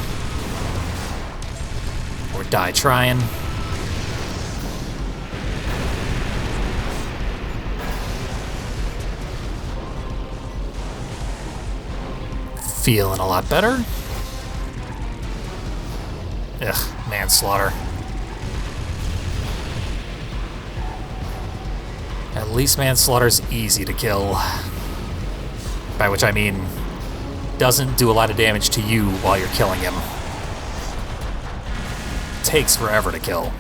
Or die trying. Feeling a lot better. Ugh, manslaughter. At least manslaughter's easy to kill. By which I mean, doesn't do a lot of damage to you while you're killing him. Takes forever to kill.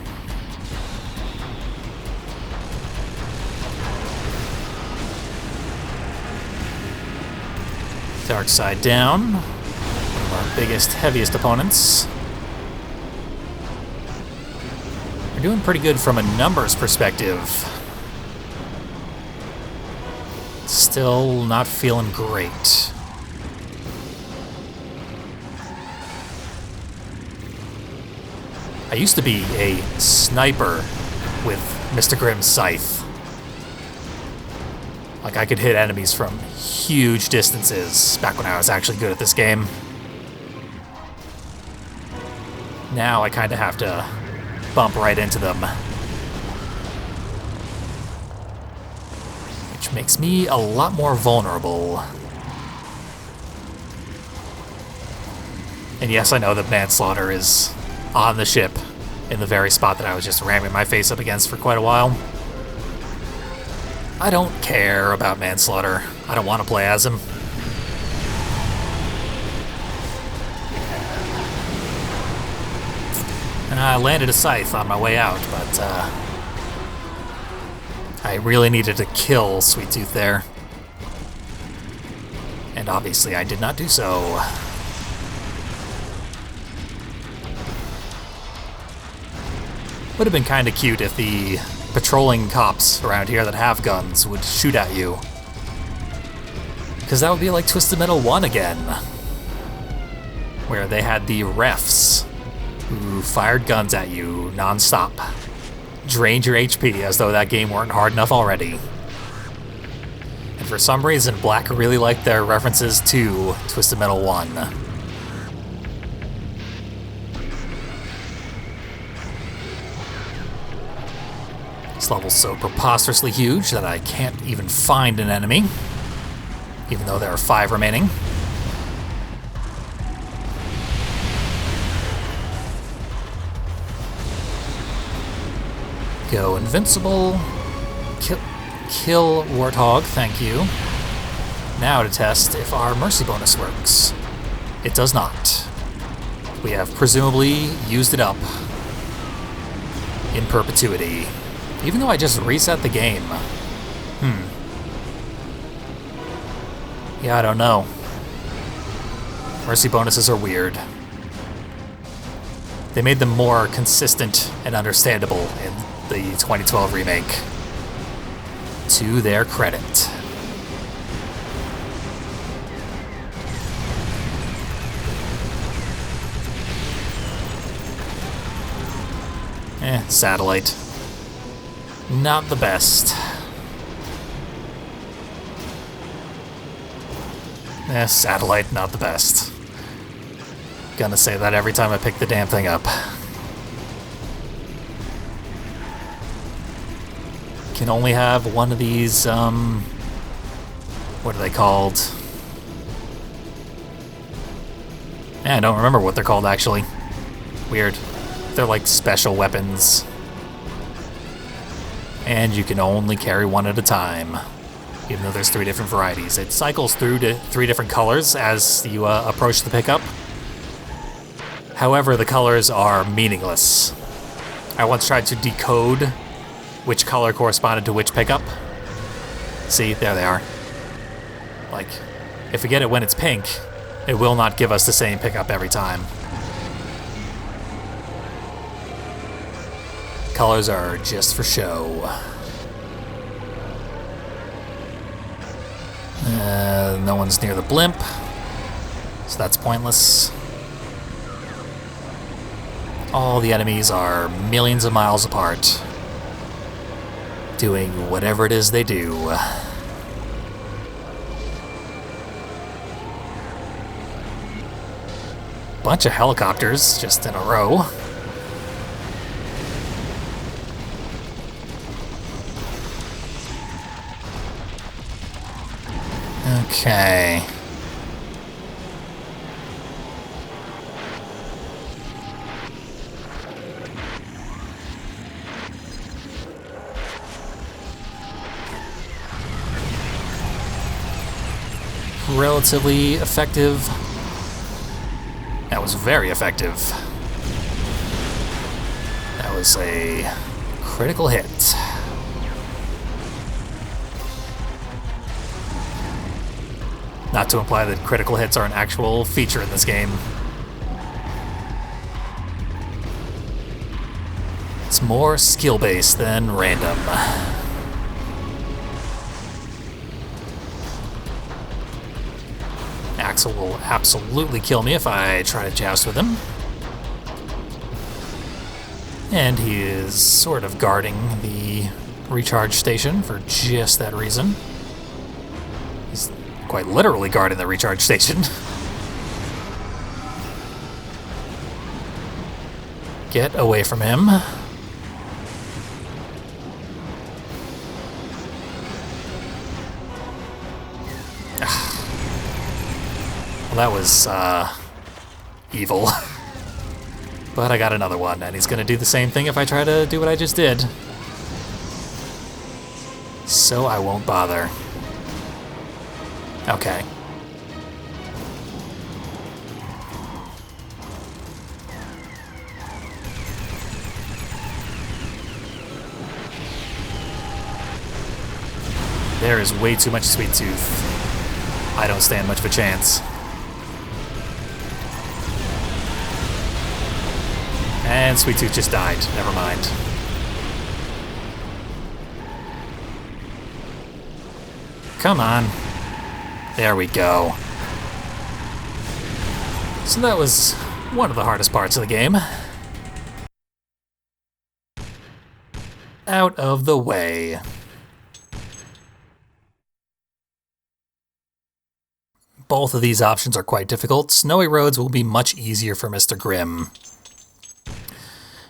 Dark side down. One of our biggest, heaviest opponents. We're doing pretty good from a numbers perspective. Still not feeling great. I used to be a sniper with Mr. Grimm's scythe. Like, I could hit enemies from huge distances back when I was actually good at this game. Now I kind of have to bump right into them. Which makes me a lot more vulnerable. And yes, I know that manslaughter is on the ship in the very spot that I was just ramming my face up against for quite a while. I don't care about manslaughter. I don't want to play as him. And I landed a scythe on my way out, but I really needed to kill Sweet Tooth there. And obviously I did not do so. Would have been kind of cute if the patrolling cops around here that have guns would shoot at you. Because that would be like Twisted Metal 1 again. Where they had the refs who fired guns at you non-stop. Drained your HP as though that game weren't hard enough already. And for some reason, Black really liked their references to Twisted Metal 1. This level's so preposterously huge that I can't even find an enemy, even though there are 5 remaining. Go invincible. Kill Warthog, thank you. Now to test if our mercy bonus works. It does not. We have presumably used it up in perpetuity. Even though I just reset the game. Yeah, I don't know. Mercy bonuses are weird. They made them more consistent and understandable in the 2012 remake. To their credit. Satellite. Not the best. Satellite, not the best. Gonna say that every time I pick the damn thing up. Can only have one of these, what are they called? I don't remember what they're called, actually. Weird. They're like special weapons. And you can only carry one at a time, even though there's 3 different varieties. It cycles through to 3 different colors as you approach the pickup. However, the colors are meaningless. I once tried to decode which color corresponded to which pickup. See, there they are. Like, if we get it when it's pink, it will not give us the same pickup every time. Colors are just for show. No one's near the blimp, so that's pointless. All the enemies are millions of miles apart, doing whatever it is they do. Bunch of helicopters just in a row. Okay. Relatively effective. That was very effective. That was a critical hit. Not to imply that critical hits are an actual feature in this game. It's more skill-based than random. Axel will absolutely kill me if I try to joust with him. And he is sort of guarding the recharge station for just that reason. He's quite literally guarding the recharge station. Get away from him. Well, that was, evil. But I got another one, and he's gonna do the same thing if I try to do what I just did. So I won't bother. Okay. There is way too much Sweet Tooth. I don't stand much of a chance. And Sweet Tooth just died. Never mind. Come on. There we go. So that was one of the hardest parts of the game. Out of the way. Both of these options are quite difficult. Snowy roads will be much easier for Mr. Grimm.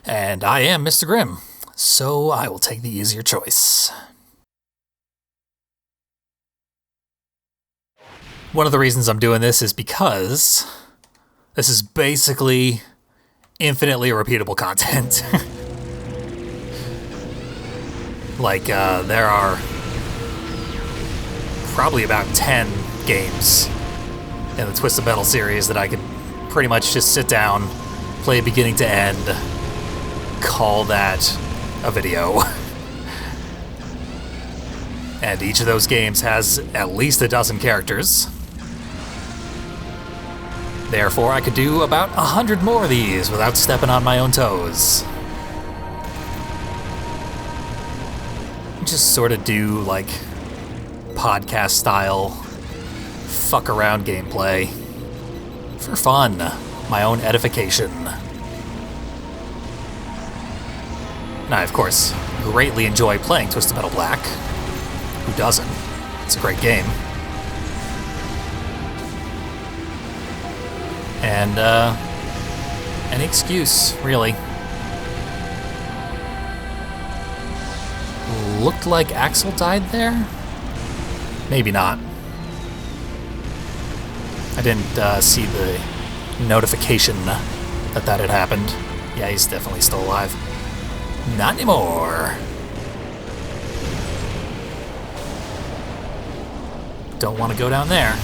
And I am Mr. Grimm. so I will take the easier choice. One of the reasons I'm doing this is because this is basically infinitely repeatable content. Like, there are probably about 10 games in the Twisted Metal series that I could pretty much just sit down, play beginning to end, call that a video. And each of those games has at least a dozen characters. Therefore, I could do about 100 more of these without stepping on my own toes. Just sort of do, like, podcast style, fuck around gameplay. For fun, my own edification. And I, of course, greatly enjoy playing Twisted Metal Black. Who doesn't? It's a great game. And, any excuse, really. Looked like Axel died there? Maybe not. I didn't see the notification that had happened. Yeah, he's definitely still alive. Not anymore. Don't want to go down there.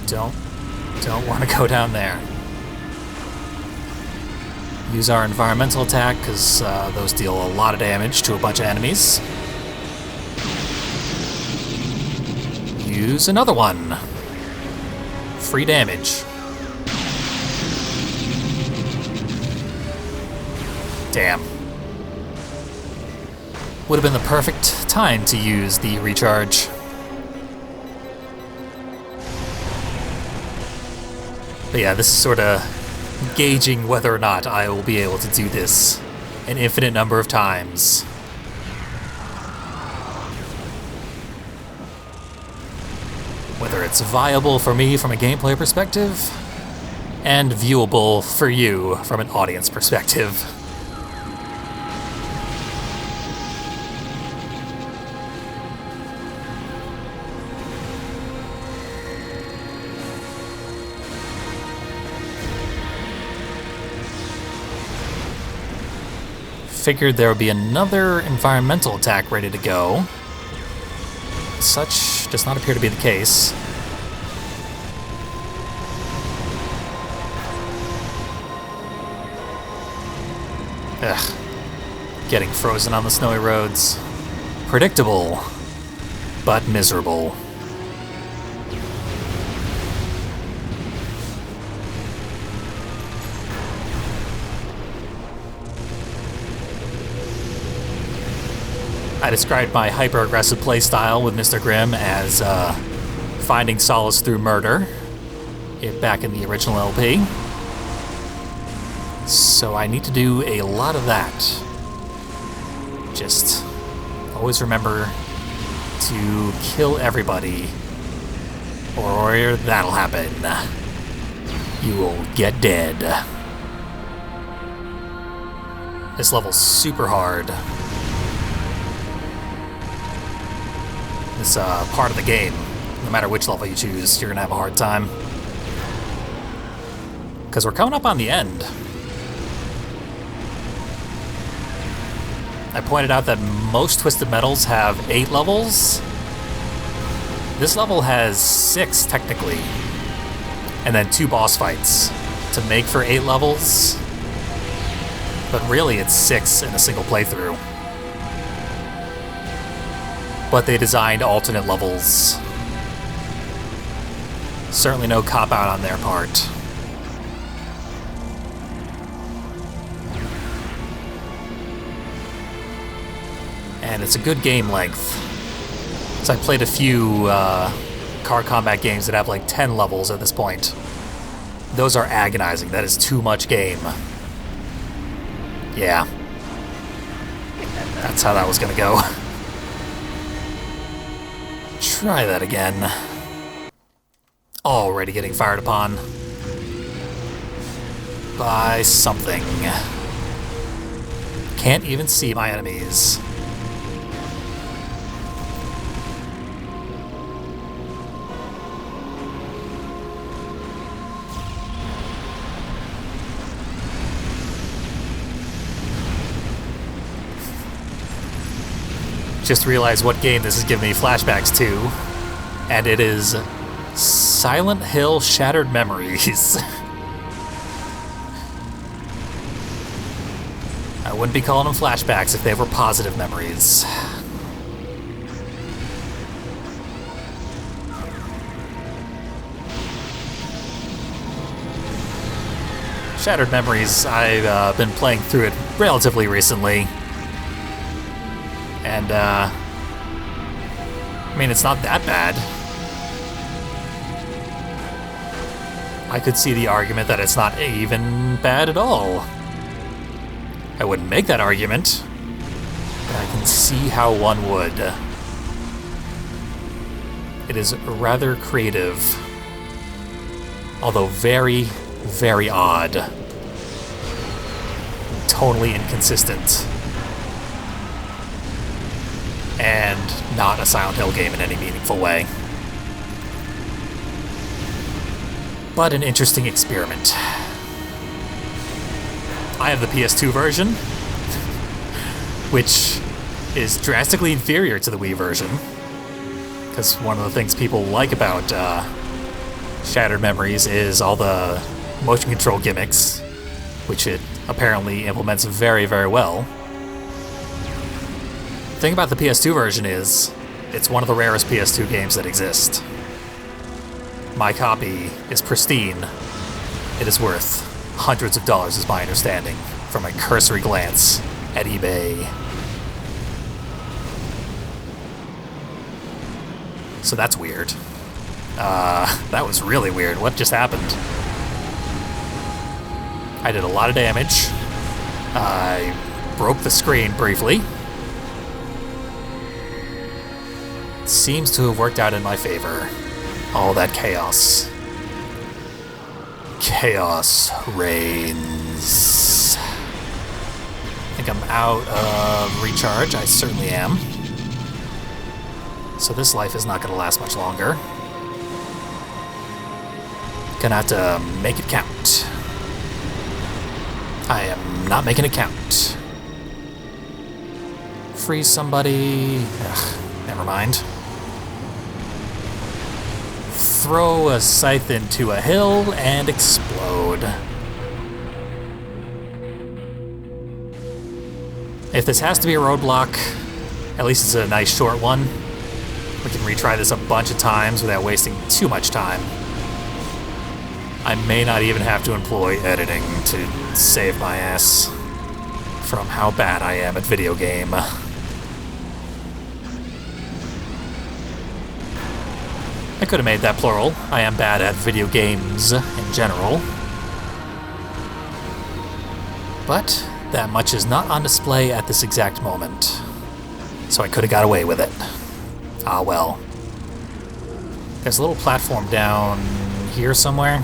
Don't want to go down there. Use our environmental attack, because those deal a lot of damage to a bunch of enemies. Use another one. Free damage. Damn. Would have been the perfect time to use the recharge. But yeah, this is sort of gauging whether or not I will be able to do this an infinite number of times. Whether it's viable for me from a gameplay perspective, and viewable for you from an audience perspective. Figured there would be another environmental attack ready to go. Such does not appear to be the case. Ugh. Getting frozen on the snowy roads. Predictable, but miserable. I described my hyper-aggressive playstyle with Mr. Grimm as finding solace through murder, back in the original LP. So I need to do a lot of that. Just always remember to kill everybody, or that'll happen. You will get dead. This level's super hard. This part of the game, no matter which level you choose, you're gonna have a hard time. Because we're coming up on the end. I pointed out that most Twisted Metals have 8 levels. This level has 6, technically. And then 2 boss fights to make for 8 levels. But really, it's 6 in a single playthrough. But they designed alternate levels. Certainly no cop-out on their part. And it's a good game length. So I played a few car combat games that have like 10 levels at this point. Those are agonizing. That is too much game. Yeah. That's how that was gonna go. Try that again. Already getting fired upon by something. Can't even see my enemies. Just realized what game this is giving me flashbacks to, and it is Silent Hill Shattered Memories. I wouldn't be calling them flashbacks if they were positive memories. Shattered Memories, I've been playing through it relatively recently. And, I mean, it's not that bad. I could see the argument that it's not even bad at all. I wouldn't make that argument, but I can see how one would. It is rather creative, although very, very odd. Tonally inconsistent. And not a Silent Hill game in any meaningful way. But an interesting experiment. I have the PS2 version, which is drastically inferior to the Wii version, because one of the things people like about Shattered Memories is all the motion control gimmicks, which it apparently implements very, very well. The thing about the PS2 version is, it's one of the rarest PS2 games that exist. My copy is pristine. It is worth hundreds of dollars is my understanding from a cursory glance at eBay. So that's weird. That was really weird. What just happened? I did a lot of damage. I broke the screen briefly. Seems to have worked out in my favor. All that chaos. Chaos reigns. I think I'm out of recharge. I certainly am. So this life is not going to last much longer. Gonna have to make it count. I am not making it count. Freeze somebody. Ugh, never mind. Throw a scythe into a hill and explode. If this has to be a roadblock, at least it's a nice short one. We can retry this a bunch of times without wasting too much time. I may not even have to employ editing to save my ass from how bad I am at video game. I could have made that plural. I am bad at video games in general. But that much is not on display at this exact moment. So I could have got away with it. Ah well. There's a little platform down here somewhere.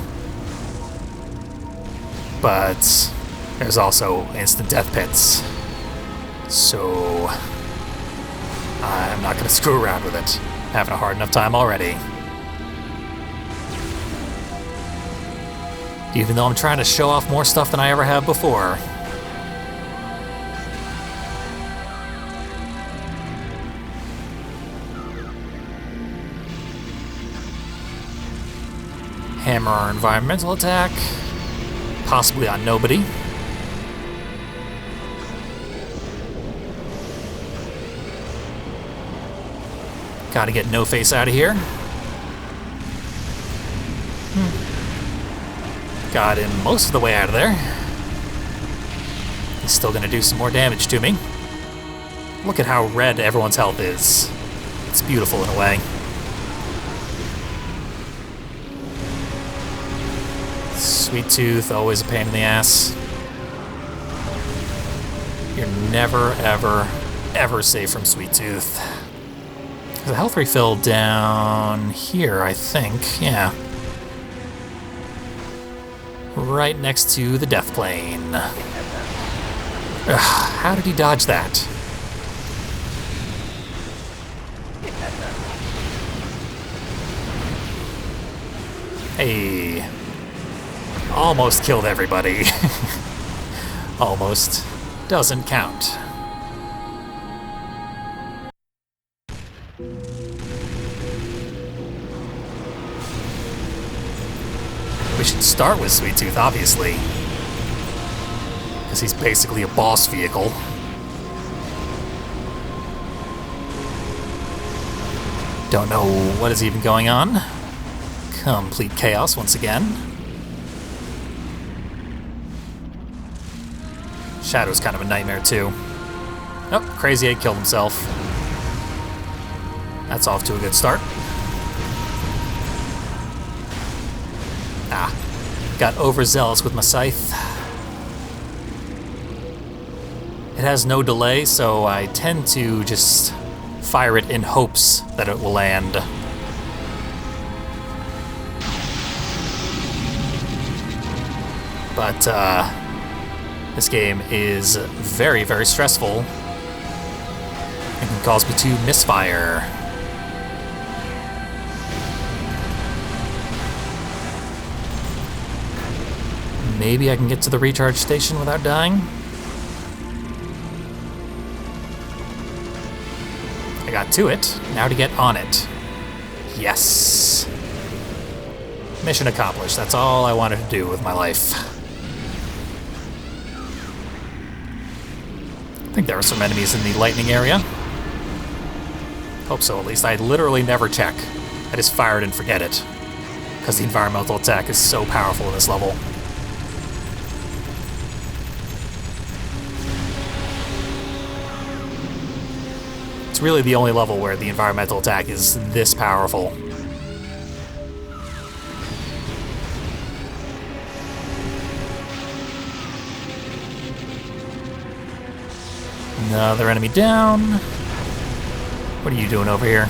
But there's also instant death pits. So I'm not going to screw around with it. Having a hard enough time already. Even though I'm trying to show off more stuff than I ever have before. Hammer our environmental attack. Possibly on nobody. Gotta get No Face out of here. Got him most of the way out of there. He's still gonna do some more damage to me. Look at how red everyone's health is. It's beautiful in a way. Sweet Tooth, always a pain in the ass. You're never, ever, ever safe from Sweet Tooth. There's a health refill down here, I think. Yeah. Right next to the death plane. How did he dodge that? Hey. Almost killed everybody. Almost doesn't count. We should start with Sweet Tooth, obviously. Because he's basically a boss vehicle. Don't know what is even going on. Complete chaos once again. Shadow's kind of a nightmare too. Oh, Crazy 8 killed himself. That's off to a good start. Ah, got overzealous with my scythe. It has no delay, so I tend to just fire it in hopes that it will land. But this game is very, very stressful and can cause me to misfire. Maybe I can get to the recharge station without dying. I got to it. Now to get on it. Yes. Mission accomplished. That's all I wanted to do with my life. I think there are some enemies in the lightning area. Hope so, at least. I literally never check. I just fire it and forget it. Because the environmental attack is so powerful in this level. It's really the only level where the environmental attack is this powerful. Another enemy down. What are you doing over here?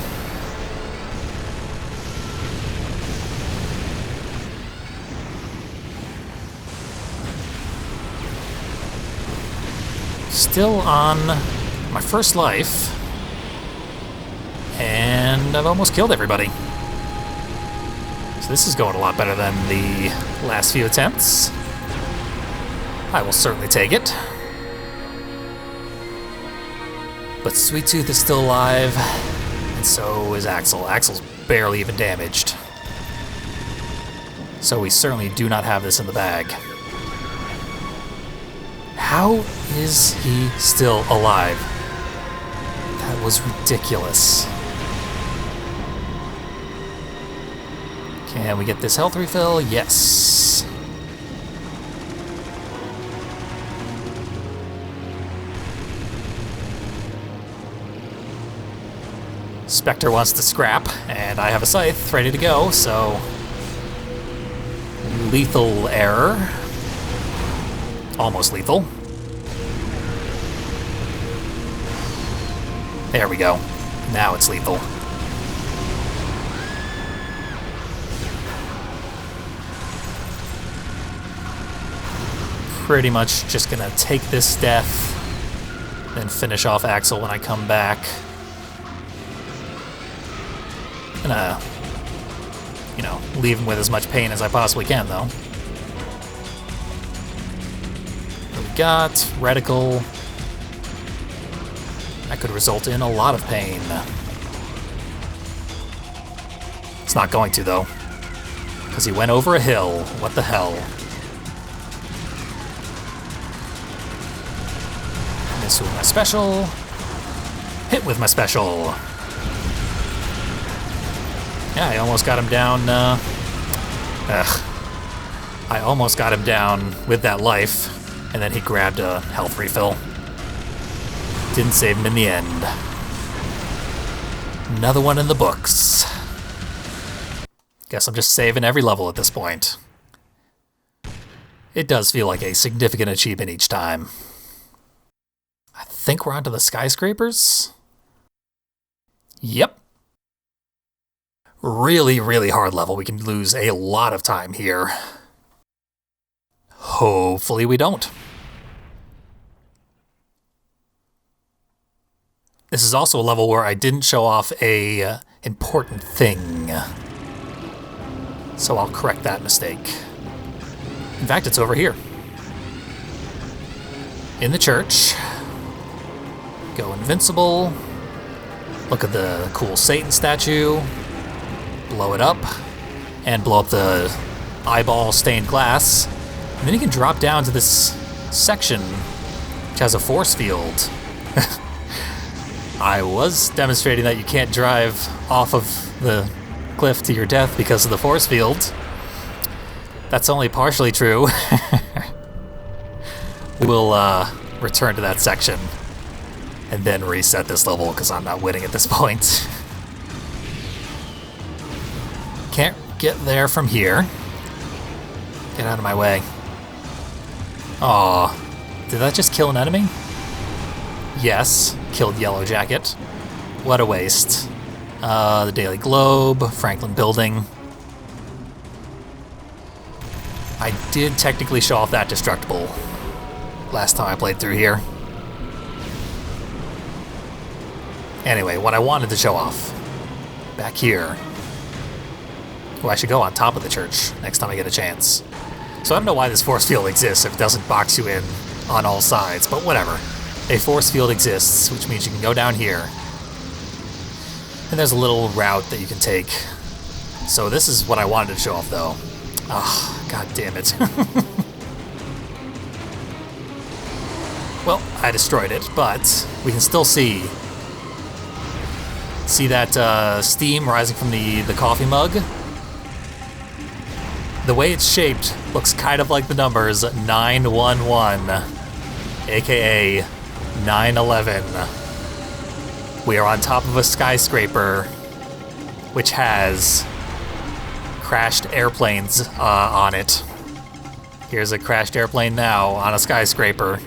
Still on my first life. And I've almost killed everybody. So this is going a lot better than the last few attempts. I will certainly take it. But Sweet Tooth is still alive, and so is Axel. Axel's barely even damaged. So we certainly do not have this in the bag. How is he still alive? That was ridiculous. Can we get this health refill? Yes. Spectre wants to scrap, and I have a scythe ready to go, so... Lethal error. Almost lethal. There we go. Now it's lethal. Pretty much just gonna take this death, then finish off Axel when I come back. Gonna, leave him with as much pain as I possibly can, though. What we got? Reticle. That could result in a lot of pain. It's not going to, though, because he went over a hill. What the hell? Miss with my special. Hit with my special. Yeah, I almost got him down, I almost got him down with that life, and then he grabbed a health refill. Didn't save him in the end. Another one in the books. Guess I'm just saving every level at this point. It does feel like a significant achievement each time. I think we're onto the skyscrapers? Yep. Really, really hard level. We can lose a lot of time here. Hopefully we don't. This is also a level where I didn't show off a important thing. So I'll correct that mistake. In fact, it's over here. In the church. Go invincible. Look at the cool Satan statue. Blow it up. And blow up the eyeball stained glass. And then you can drop down to this section which has a force field. I was demonstrating that you can't drive off of the cliff to your death because of the force field. That's only partially true. We'll return to that section and then reset this level because I'm not winning at this point. Can't get there from here. Get out of my way. Aw, did that just kill an enemy? Yes, killed Yellow Jacket. What a waste. The Daily Globe, Franklin Building. I did technically show off that destructible last time I played through here. Anyway, what I wanted to show off, back here. Well, I should go on top of the church next time I get a chance. So I don't know why this force field exists if it doesn't box you in on all sides, but whatever. A force field exists, which means you can go down here. And there's a little route that you can take. So this is what I wanted to show off, though. Ah, god damn it. Well, I destroyed it, but we can still see that steam rising from the coffee mug? The way it's shaped looks kind of like the numbers 911, aka 9/11. We are on top of a skyscraper which has crashed airplanes on it. Here's a crashed airplane now on a skyscraper.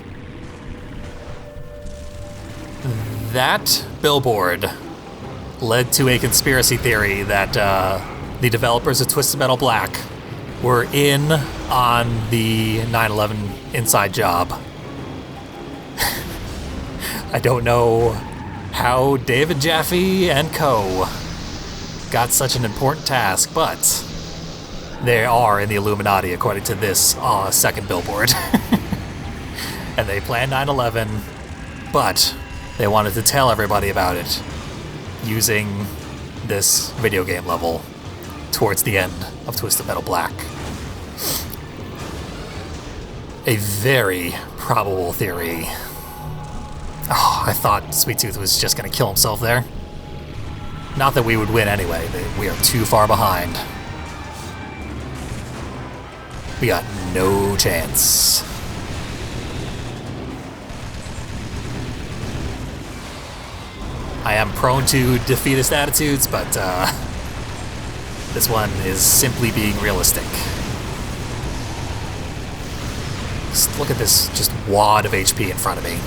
That billboard led to a conspiracy theory that the developers of Twisted Metal Black were in on the 9/11 inside job. I don't know how David Jaffe and co. got such an important task, but they are in the Illuminati according to this second billboard. And they planned 9/11, but they wanted to tell everybody about it using this video game level towards the end of Twisted Metal Black. A very probable theory. Oh, I thought Sweet Tooth was just going to kill himself there. Not that we would win anyway. We are too far behind. We got no chance. I am prone to defeatist attitudes, but this one is simply being realistic. Just look at this just wad of HP in front of me.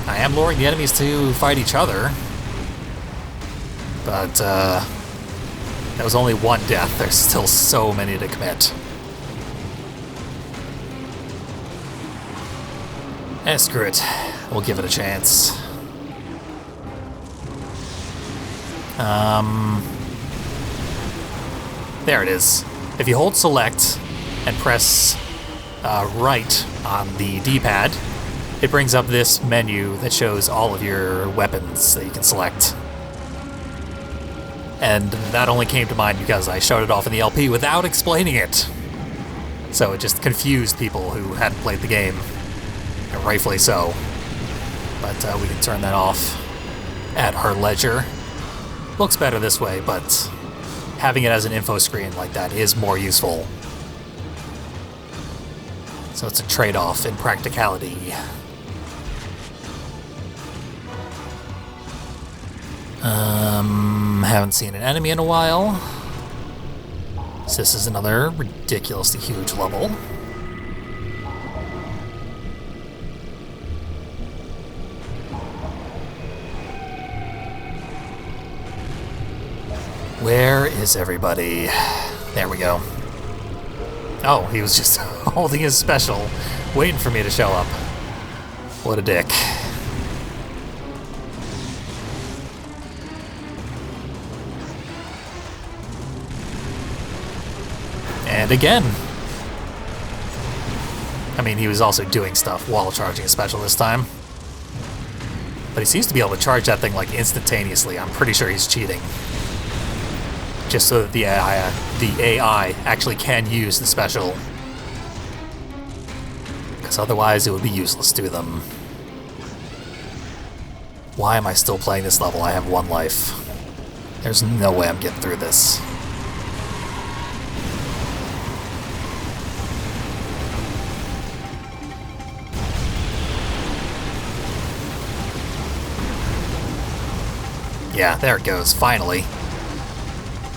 I am luring the enemies to fight each other, but that was only one death. There's still so many to commit. Screw it. We'll give it a chance. There it is. If you hold select and press right on the D-pad, it brings up this menu that shows all of your weapons that you can select. And that only came to mind because I showed it off in the LP without explaining it. So it just confused people who hadn't played the game, and rightfully so. But we can turn that off at our leisure. Looks better this way, but having it as an info screen like that is more useful. So it's a trade-off in practicality. Haven't seen an enemy in a while. So this is another ridiculously huge level. Where is everybody? There we go. Oh, he was just holding his special, waiting for me to show up. What a dick. And again. I mean, he was also doing stuff while charging a special this time. But he seems to be able to charge that thing like instantaneously. I'm pretty sure he's cheating. Just so that the AI actually can use the special. Because otherwise it would be useless to them. Why am I still playing this level? I have 1 life. There's no way I'm getting through this. Yeah, there it goes, finally.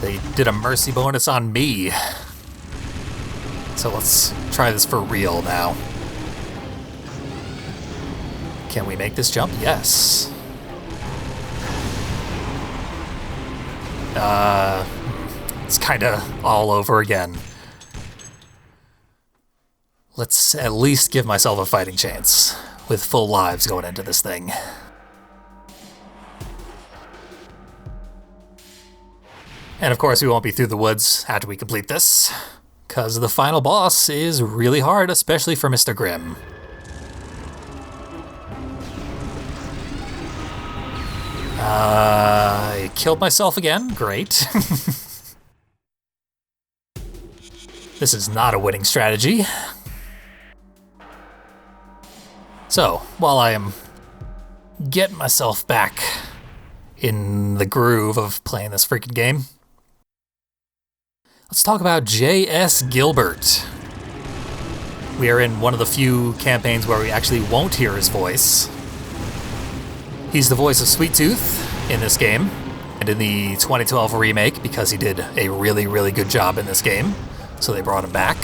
They did a mercy bonus on me. So let's try this for real now. Can we make this jump? Yes. It's kinda all over again. Let's at least give myself a fighting chance with full lives going into this thing. And of course we won't be through the woods after we complete this, because the final boss is really hard, especially for Mr. Grimm. I killed myself again, great. This is not a winning strategy. So, while I am getting myself back in the groove of playing this freaking game, let's talk about J.S. Gilbert. We are in one of the few campaigns where we actually won't hear his voice. He's the voice of Sweet Tooth in this game, and in the 2012 remake, because he did a really, really good job in this game, so they brought him back.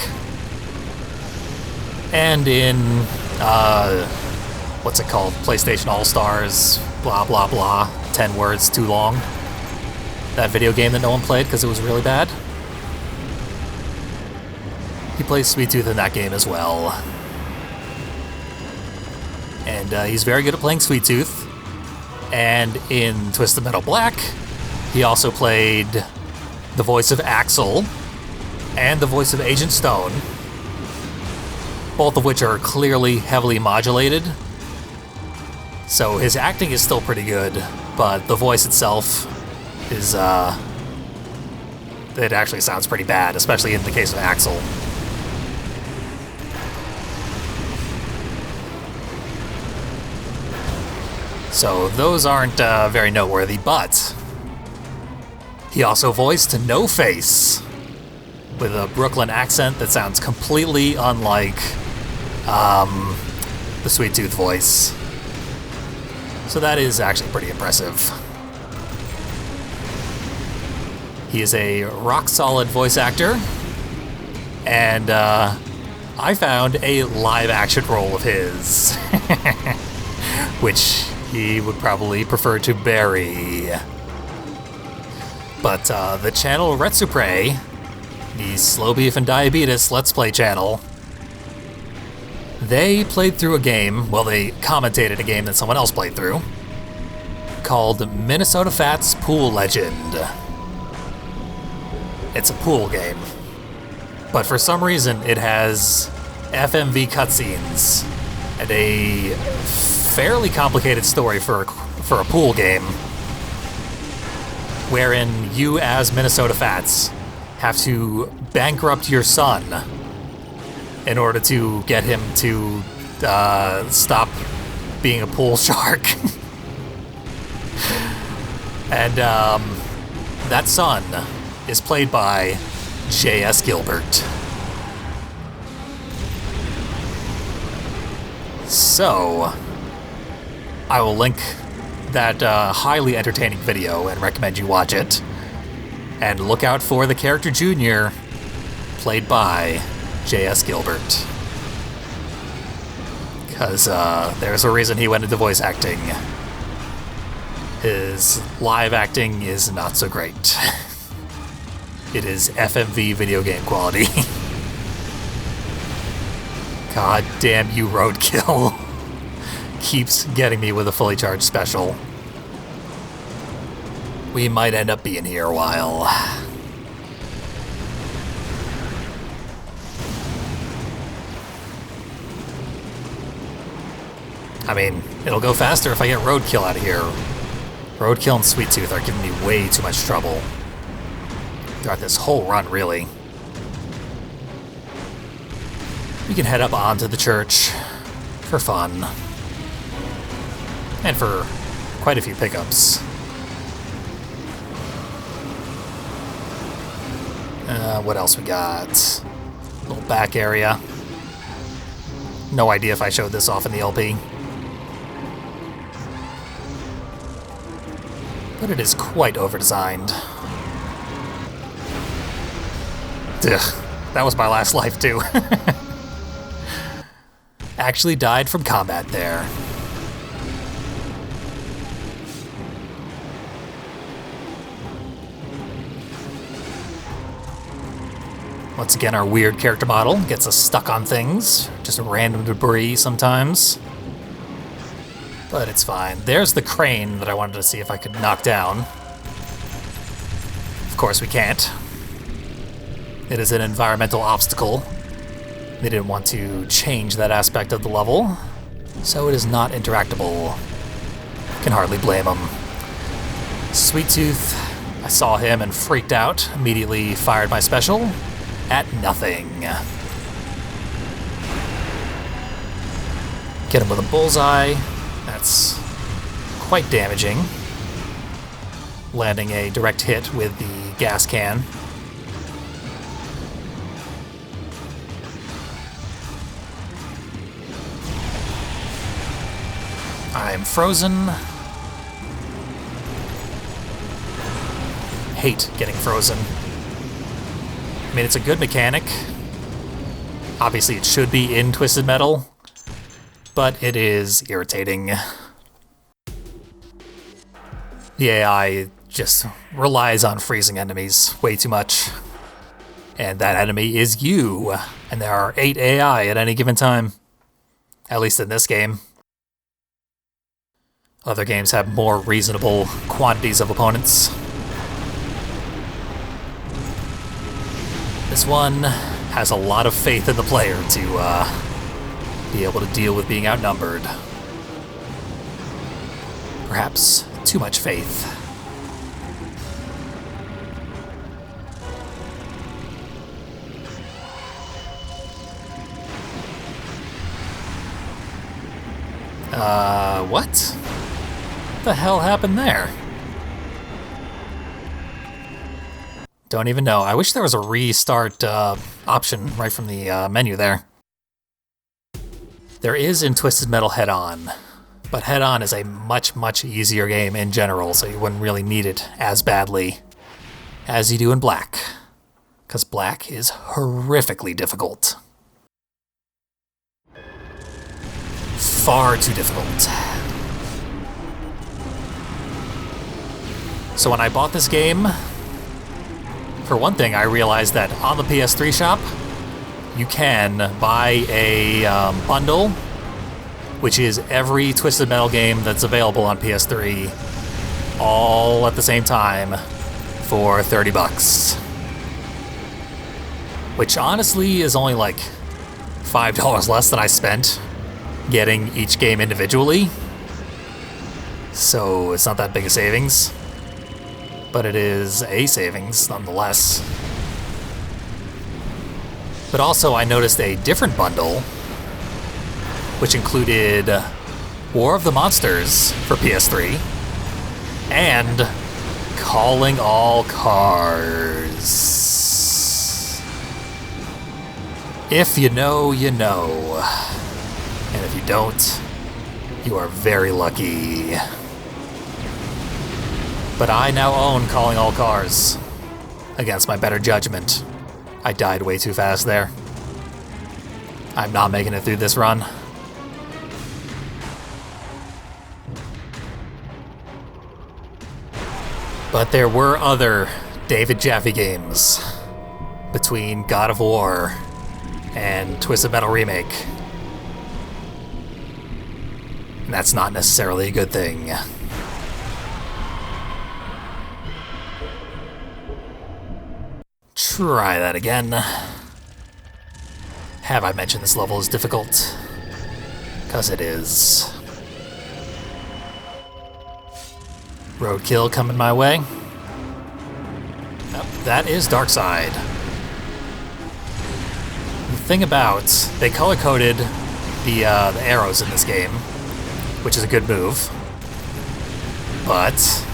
And in, what's it called? PlayStation All-Stars, blah, blah, blah, 10 words too long. That video game that no one played because it was really bad. He plays Sweet Tooth in that game as well. And he's very good at playing Sweet Tooth. And in Twisted Metal Black, he also played the voice of Axel and the voice of Agent Stone, both of which are clearly heavily modulated. So his acting is still pretty good, but the voice itself is, it actually sounds pretty bad, especially in the case of Axel. So those aren't very noteworthy, but he also voiced No Face with a Brooklyn accent that sounds completely unlike the Sweet Tooth voice. So that is actually pretty impressive. He is a rock-solid voice actor, and I found a live-action role of his, which he would probably prefer to bury. But the channel Retsupre, the Slow Beef and Diabetes Let's Play channel, they played through a game, well, they commentated a game that someone else played through, called Minnesota Fat's Pool Legend. It's a pool game, but for some reason it has FMV cutscenes and a fairly complicated story for a pool game, wherein you as Minnesota Fats have to bankrupt your son in order to get him to stop being a pool shark. And that son is played by J.S. Gilbert. So I will link that highly entertaining video and recommend you watch it. And look out for the character Junior, played by J.S. Gilbert. Because there's a reason he went into voice acting. His live acting is not so great. It is FMV video game quality. God damn you, Roadkill. Keeps getting me with a fully charged special. We might end up being here a while. I mean, it'll go faster if I get Roadkill out of here. Roadkill and Sweet Tooth are giving me way too much trouble throughout this whole run, really. We can head up onto the church for fun. And for quite a few pickups. What else we got? Little back area. No idea if I showed this off in the LP. But it is quite over-designed. Ugh, that was my last life too. Actually died from combat there. Once again, our weird character model gets us stuck on things. Just random debris sometimes. But it's fine. There's the crane that I wanted to see if I could knock down. Of course we can't. It is an environmental obstacle. They didn't want to change that aspect of the level, so it is not interactable. Can hardly blame them. Sweet Tooth, I saw him and freaked out. Immediately fired my special. At nothing. Get him with a bullseye. That's quite damaging. Landing a direct hit with the gas can. I'm frozen. Hate getting frozen. I mean, it's a good mechanic. Obviously, it should be in Twisted Metal, but it is irritating. The AI just relies on freezing enemies way too much. And that enemy is you, and there are 8 AI at any given time. At least in this game. Other games have more reasonable quantities of opponents. This one has a lot of faith in the player to be able to deal with being outnumbered. Perhaps too much faith. What? What the hell happened there? Don't even know. I wish there was a restart option right from the menu there. There is in Twisted Metal Head-On, but Head-On is a much, much easier game in general, so you wouldn't really need it as badly as you do in Black, because Black is horrifically difficult. Far too difficult. So when I bought this game, for one thing, I realized that on the PS3 shop, you can buy a bundle, which is every Twisted Metal game that's available on PS3, all at the same time, for $30. Which honestly is only like $5 less than I spent getting each game individually. So it's not that big a savings. But it is a savings, nonetheless. But also, I noticed a different bundle, which included War of the Monsters for PS3, and Calling All Cars. If you know, you know. And if you don't, you are very lucky. But I now own Calling All Cars. Against my better judgment. I died way too fast there. I'm not making it through this run. But there were other David Jaffe games between God of War and Twisted Metal Remake. And that's not necessarily a good thing. Try that again. Have I mentioned this level is difficult? Because it is. Roadkill coming my way. Yep, that is Darkside. The thing about, they color-coded the arrows in this game, which is a good move. But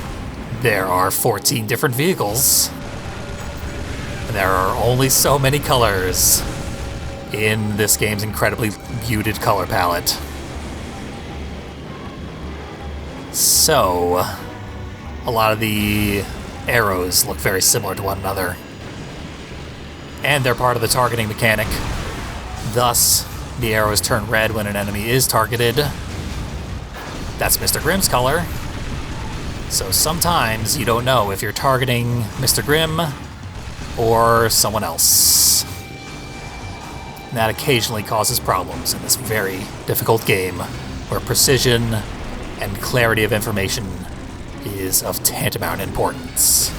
there are 14 different vehicles. And there are only so many colors in this game's incredibly muted color palette. So, a lot of the arrows look very similar to one another. And they're part of the targeting mechanic. Thus, the arrows turn red when an enemy is targeted. That's Mr. Grimm's color. So sometimes you don't know if you're targeting Mr. Grimm or someone else. And that occasionally causes problems in this very difficult game where precision and clarity of information is of tantamount importance.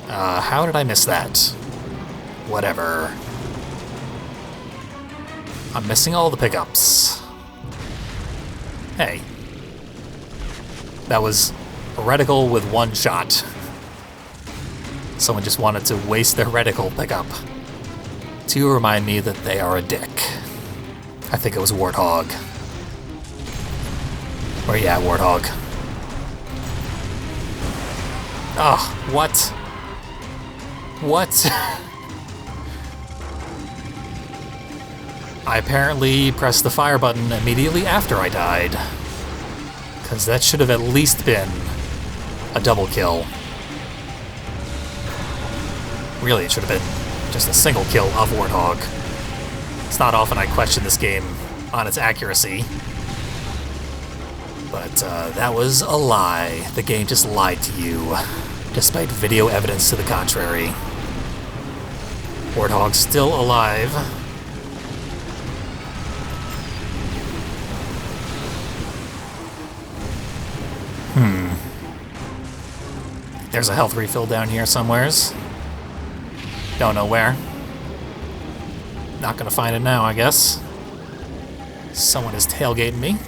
How did I miss that? Whatever. I'm missing all the pickups. Hey. That was a reticle with one shot. Someone just wanted to waste their reticle pickup to remind me that they are a dick. I think it was Warthog. Or yeah, Warthog. Oh, what? What? I apparently pressed the fire button immediately after I died. Because that should have at least been a double kill. Really, it should have been just a single kill of Warthog. It's not often I question this game on its accuracy. But that was a lie. The game just lied to you, despite video evidence to the contrary. Warthog's still alive. There's a health refill down here somewheres. Don't know where. Not gonna find it now, I guess. Someone is tailgating me.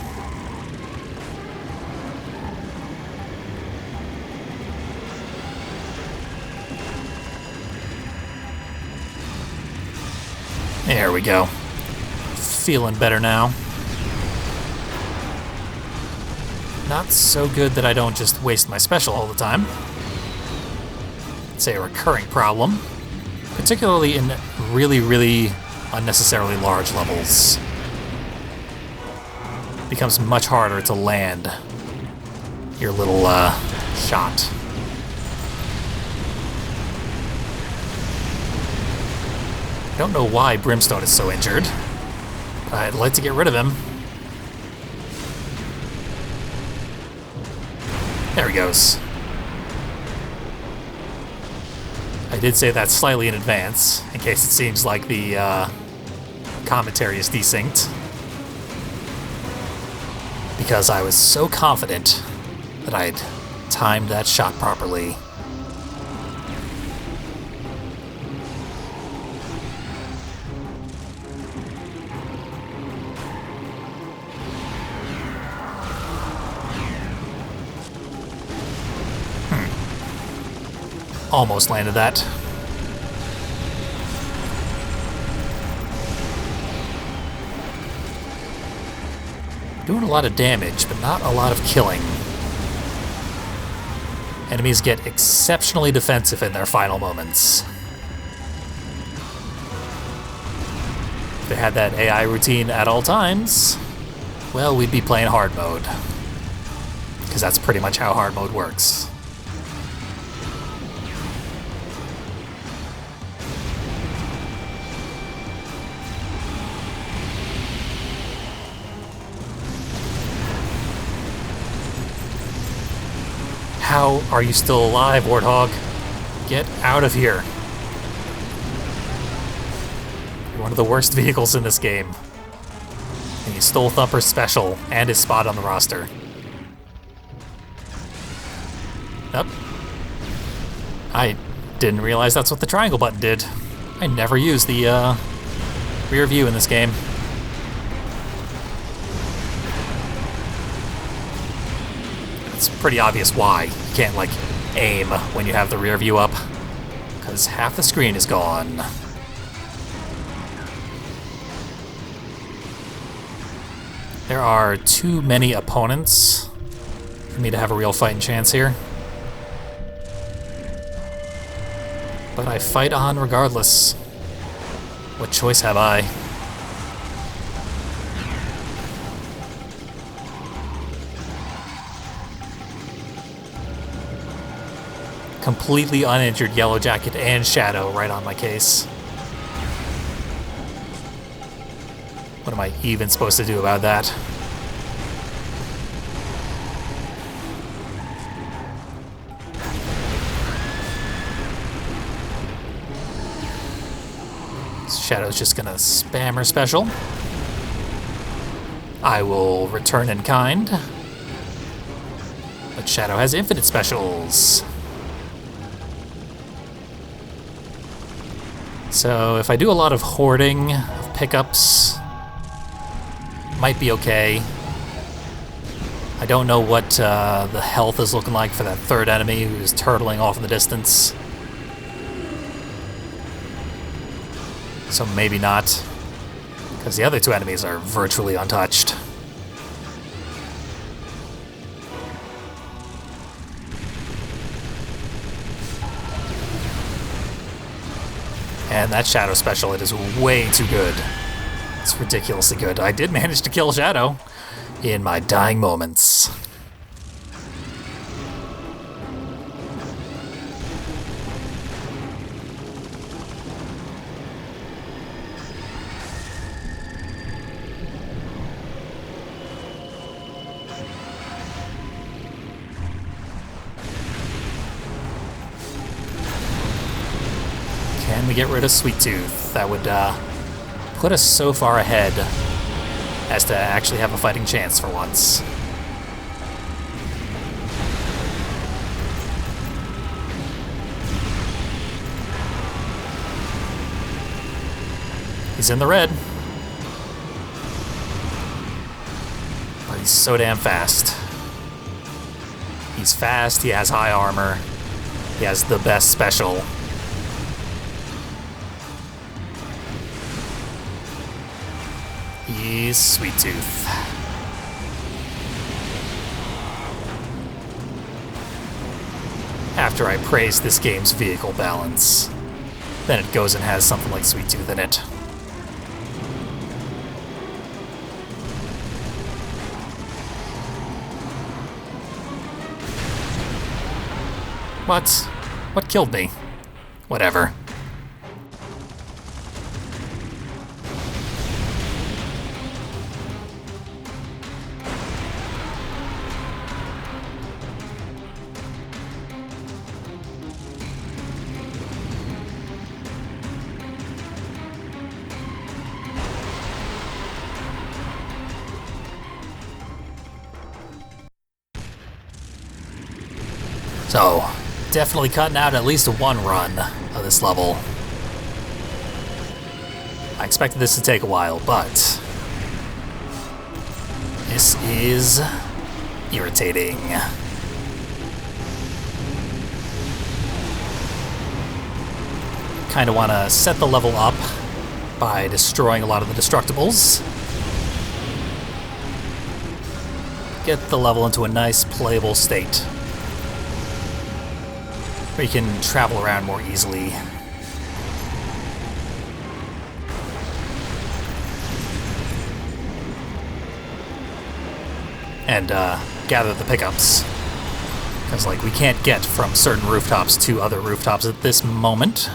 There we go. Feeling better now. Not so good that I don't just waste my special all the time. It's a recurring problem, particularly in really, really unnecessarily large levels. It becomes much harder to land your little shot. I don't know why Brimstone is so injured. I'd like to get rid of him. There he goes. I did say that slightly in advance, in case it seems like the commentary is desynced. Because I was so confident that I'd timed that shot properly. Almost landed that. Doing a lot of damage, but not a lot of killing. Enemies get exceptionally defensive in their final moments. If they had that AI routine at all times, well, we'd be playing hard mode. Because that's pretty much how hard mode works. How are you still alive, Warthog? Get out of here. You're one of the worst vehicles in this game. And you stole Thumper's special and his spot on the roster. Yep. I didn't realize that's what the triangle button did. I never used the rear view in this game. pretty obvious why. You can't, like, aim when you have the rear view up, because half the screen is gone. There are too many opponents for me to have a real fighting chance here. But I fight on regardless. What choice have I? Completely uninjured Yellow Jacket and Shadow right on my case. What am I even supposed to do about that? Shadow's just gonna spam her special. I will return in kind. But Shadow has infinite specials. So if I do a lot of hoarding of pickups, might be okay. I don't know what the health is looking like for that third enemy who's turtling off in the distance. So maybe not, because the other two enemies are virtually untouched. And that Shadow special, it is way too good. It's ridiculously good. I did manage to kill Shadow in my dying moments. Can we get rid of Sweet Tooth? That would put us so far ahead as to actually have a fighting chance for once. He's in the red. But he's so damn fast. He's fast, he has high armor, he has the best special. He's Sweet Tooth. After I praise this game's vehicle balance, then it goes and has something like Sweet Tooth in it. What? What killed me? Whatever. So, definitely cutting out at least one run of this level. I expected this to take a while, but this is irritating. Kind of want to set the level up by destroying a lot of the destructibles. Get the level into a nice playable state, where you can travel around more easily. And gather the pickups. Because, like, we can't get from certain rooftops to other rooftops at this moment.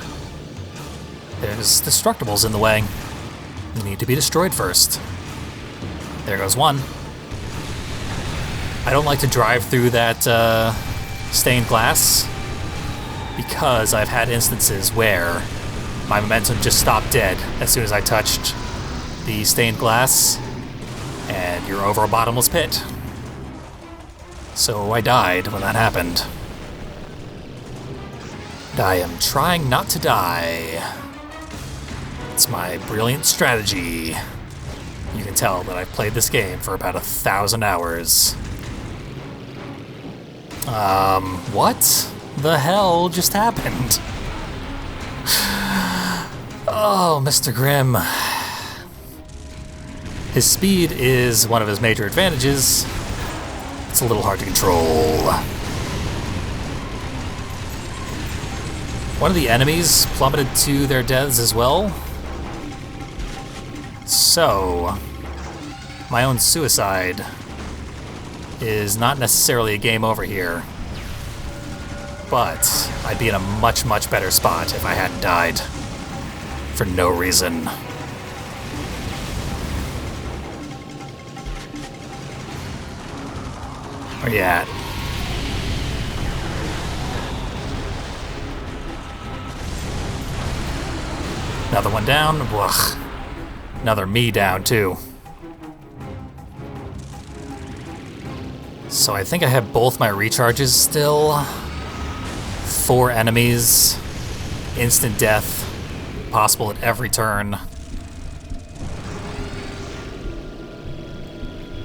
There's destructibles in the way. They need to be destroyed first. There goes one. I don't like to drive through that stained glass, because I've had instances where my momentum just stopped dead as soon as I touched the stained glass, and you're over a bottomless pit. So I died when that happened. And I am trying not to die. It's my brilliant strategy. You can tell that I've played this game for about 1,000 hours. What the hell just happened? Oh, Mr. Grimm. His speed is one of his major advantages. It's a little hard to control. One of the enemies plummeted to their deaths as well. So, my own suicide is not necessarily a game over here. But I'd be in a much, much better spot if I hadn't died. For no reason. Where you at? Another one down. Ugh. Another me down, too. So I think I have both my recharges still. 4 enemies. Instant death. Possible at every turn.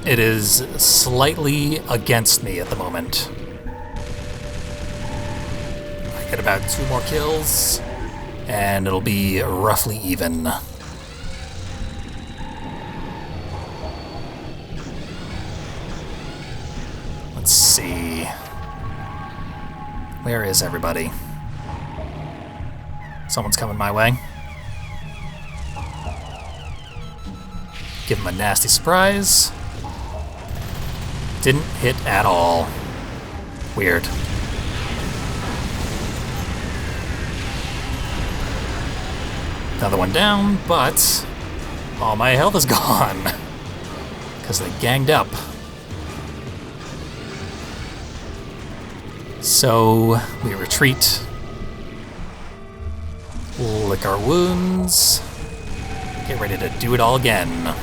It is slightly against me at the moment. I get about 2 more kills, and it'll be roughly even. Let's see. Where is everybody? Someone's coming my way. Give him a nasty surprise. Didn't hit at all. Weird. Another one down, but all my health is gone. Because they ganged up. So we retreat. Lick our wounds. Get ready to do it all again.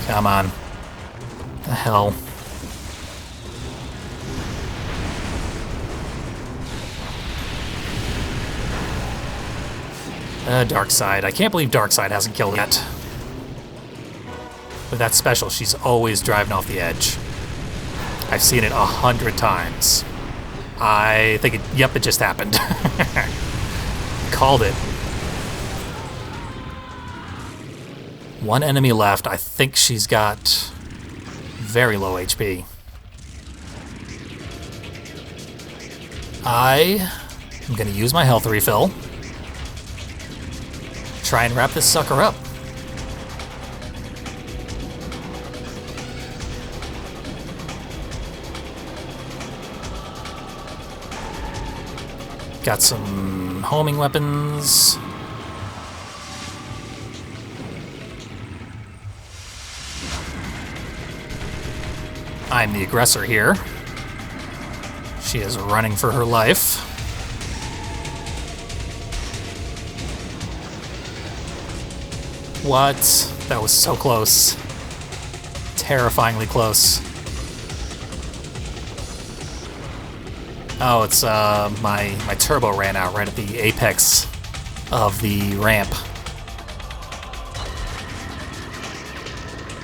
Come on. The hell. Darkseid. I can't believe Darkseid hasn't killed yet. With that special, she's always driving off the edge. I've seen it 100 times. I think it just happened. Called it. 1 enemy left. I think she's got very low HP. I am going to use my health refill. Try and wrap this sucker up. Got some homing weapons. I'm the aggressor here. She is running for her life. What? That was so close. Terrifyingly close. Oh, it's my turbo ran out right at the apex of the ramp.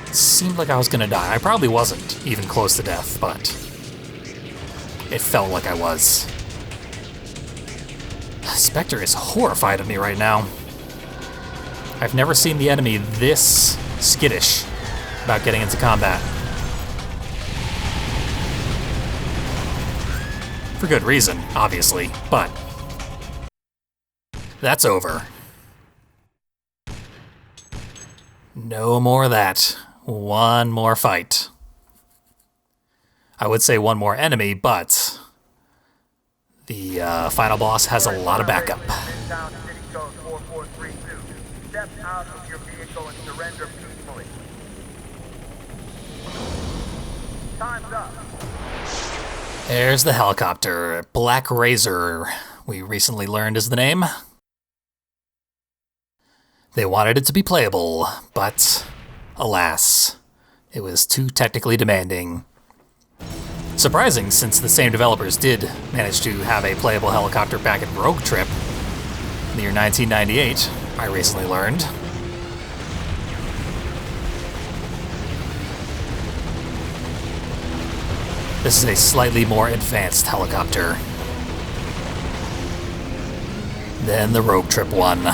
It seemed like I was gonna die. I probably wasn't even close to death, but it felt like I was. Spectre is horrified of me right now. I've never seen the enemy this skittish about getting into combat. For good reason, obviously, but that's over. No more of that. One more fight. I would say one more enemy, but the final boss has a lot of backup. Midtown City Code 4432. Step out of your vehicle and surrender peacefully. Time's up. There's the helicopter. Black Razor, we recently learned is the name. They wanted it to be playable, but alas, it was too technically demanding. Surprising, since the same developers did manage to have a playable helicopter back in Rogue Trip in the year 1998, I recently learned. This is a slightly more advanced helicopter than the road trip one.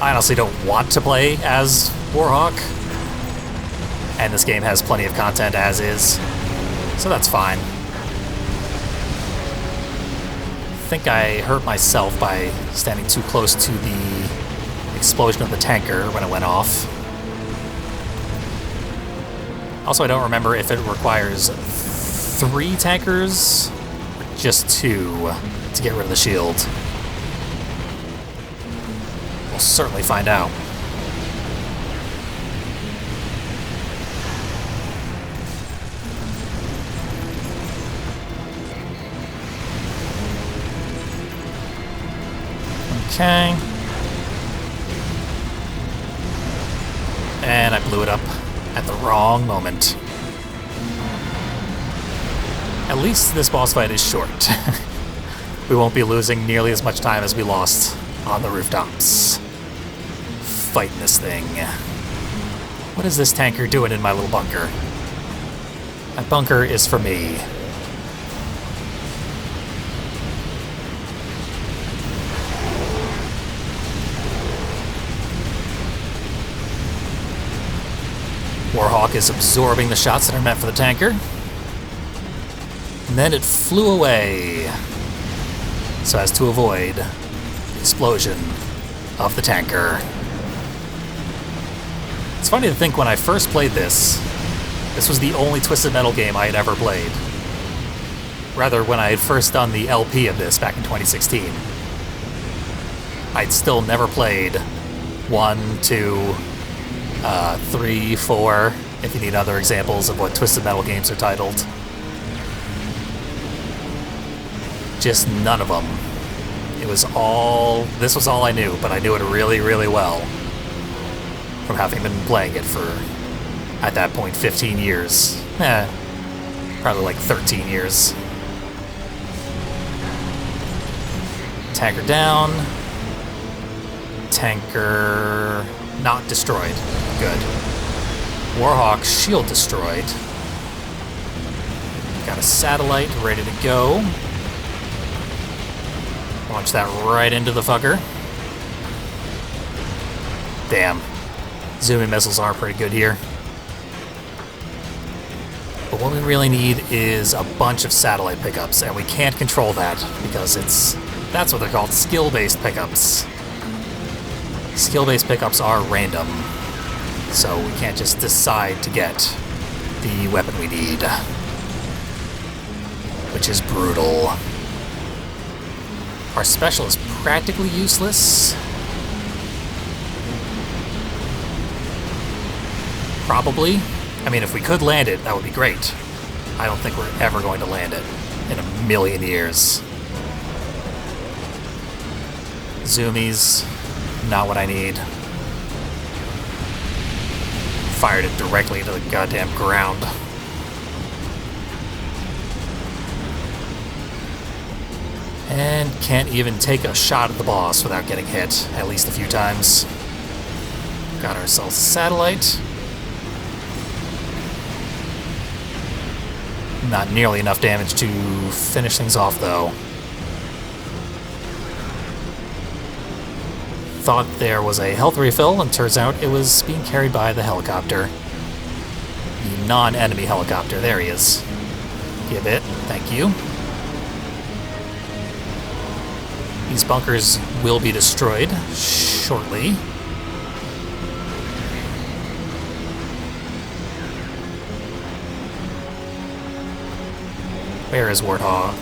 I honestly don't want to play as Warhawk, and this game has plenty of content as is, so that's fine. I think I hurt myself by standing too close to the explosion of the tanker when it went off. Also, I don't remember if it requires 3 tankers or just 2 to get rid of the shield. We'll certainly find out. Okay. And I blew it up at the wrong moment. At least this boss fight is short. We won't be losing nearly as much time as we lost on the rooftops. Fighting this thing. What is this tanker doing in my little bunker? That bunker is for me. Warhawk is absorbing the shots that are meant for the tanker. And then it flew away so as to avoid the explosion of the tanker. It's funny to think when I first played this was the only Twisted Metal game I had ever played. Rather, when I had first done the LP of this back in 2016. I'd still never played 1, 2, 3, 4, if you need other examples of what Twisted Metal games are titled. Just none of them. This was all I knew, but I knew it really, really well from having been playing it for, at that point, 15 years. Probably like 13 years. Tanker down. Tanker not destroyed. Good. Warhawk shield destroyed. Got a satellite ready to go. Launch that right into the fucker. Damn. Zooming missiles are pretty good here. But what we really need is a bunch of satellite pickups, and we can't control that because that's what they're called, skill-based pickups. Skill-based pickups are random, so we can't just decide to get the weapon we need, which is brutal. Our special is practically useless. Probably. I mean, if we could land it, that would be great. I don't think we're ever going to land it in a million years. Zoomies, not what I need. Fired it directly into the goddamn ground. And can't even take a shot at the boss without getting hit, at least a few times. Got ourselves a satellite. Not nearly enough damage to finish things off, though. Thought there was a health refill, and turns out it was being carried by the helicopter. The non-enemy helicopter. There he is. Give it. Thank you. These bunkers will be destroyed shortly. Where is Warhawk?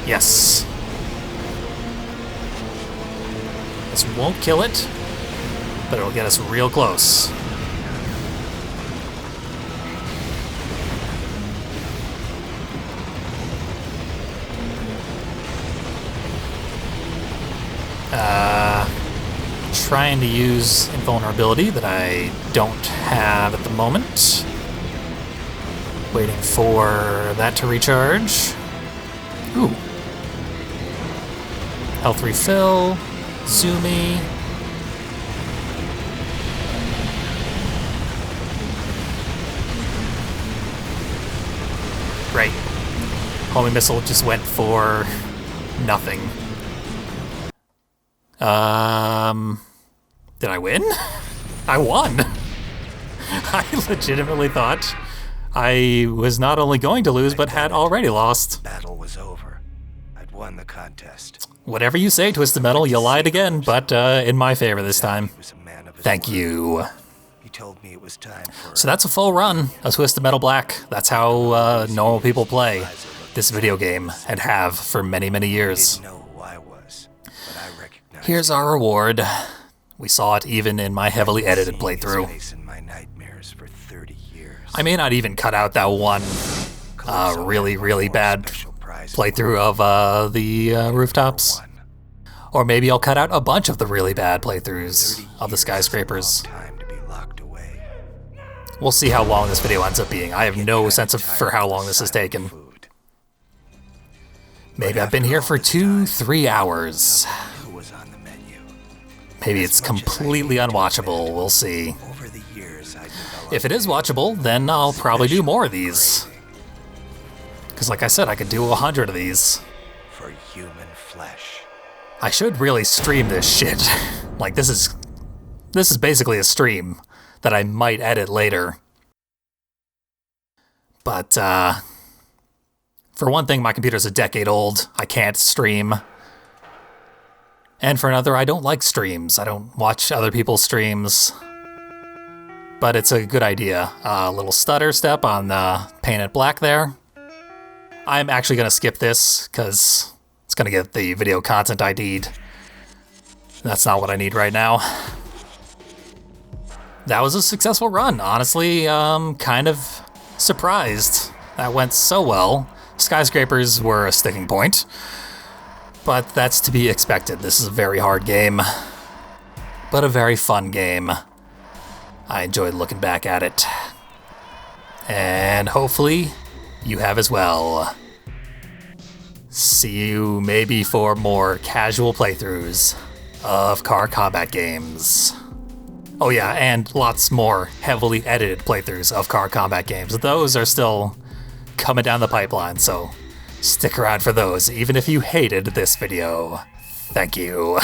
Yes. This won't kill it, but it'll get us real close. Trying to use invulnerability that I don't have at the moment. Waiting for that to recharge. Ooh. Health refill. Zoomy. Great. Homing missile just went for nothing. Did I win? I won! I legitimately thought I was not only going to lose, but had already lost. Battle was over. I'd won the contest. Whatever you say, Twisted Metal, you lied again, but in my favor this time. He was a man of his Thank word. you. He told me it was time for... So that's a full run of Twisted Metal Black. That's how normal people play this video game and have for many, many years. didn't know who I was, but I recognized Here's our reward. We saw it even in my heavily edited seeing his playthrough. face in my nightmares for 30 years. I may not even cut out that one Calypso really, had one really more bad special prize playthrough of the rooftops. one. Or maybe I'll cut out a bunch of the really bad playthroughs of the skyscrapers. Time to be locked away. We'll see how long this video ends up being. I have no sense of for how long this has taken. Food. Maybe I've been here for 2-3 hours. Who was on the menu? Maybe it's completely unwatchable. We'll see. Over the years, I developed If it is watchable, then I'll probably do more of these. Because like I said, I could do 100 of these. for human flesh. I should really stream this shit. Like, this is basically a stream that I might edit later. But, for one thing, my computer's a decade old. I can't stream. And for another, I don't like streams. I don't watch other people's streams. But it's a good idea. A little stutter step on Paint It Black there. I'm actually going to skip this, because it's going to get the video content ID'd. That's not what I need right now. That was a successful run. Honestly, kind of surprised that went so well. Skyscrapers were a sticking point, but that's to be expected. This is a very hard game, but a very fun game. I enjoyed looking back at it. And hopefully, you have as well. See you maybe for more casual playthroughs of car combat games. Oh yeah, and lots more heavily edited playthroughs of car combat games. Those are still coming down the pipeline, so stick around for those, even if you hated this video. Thank you.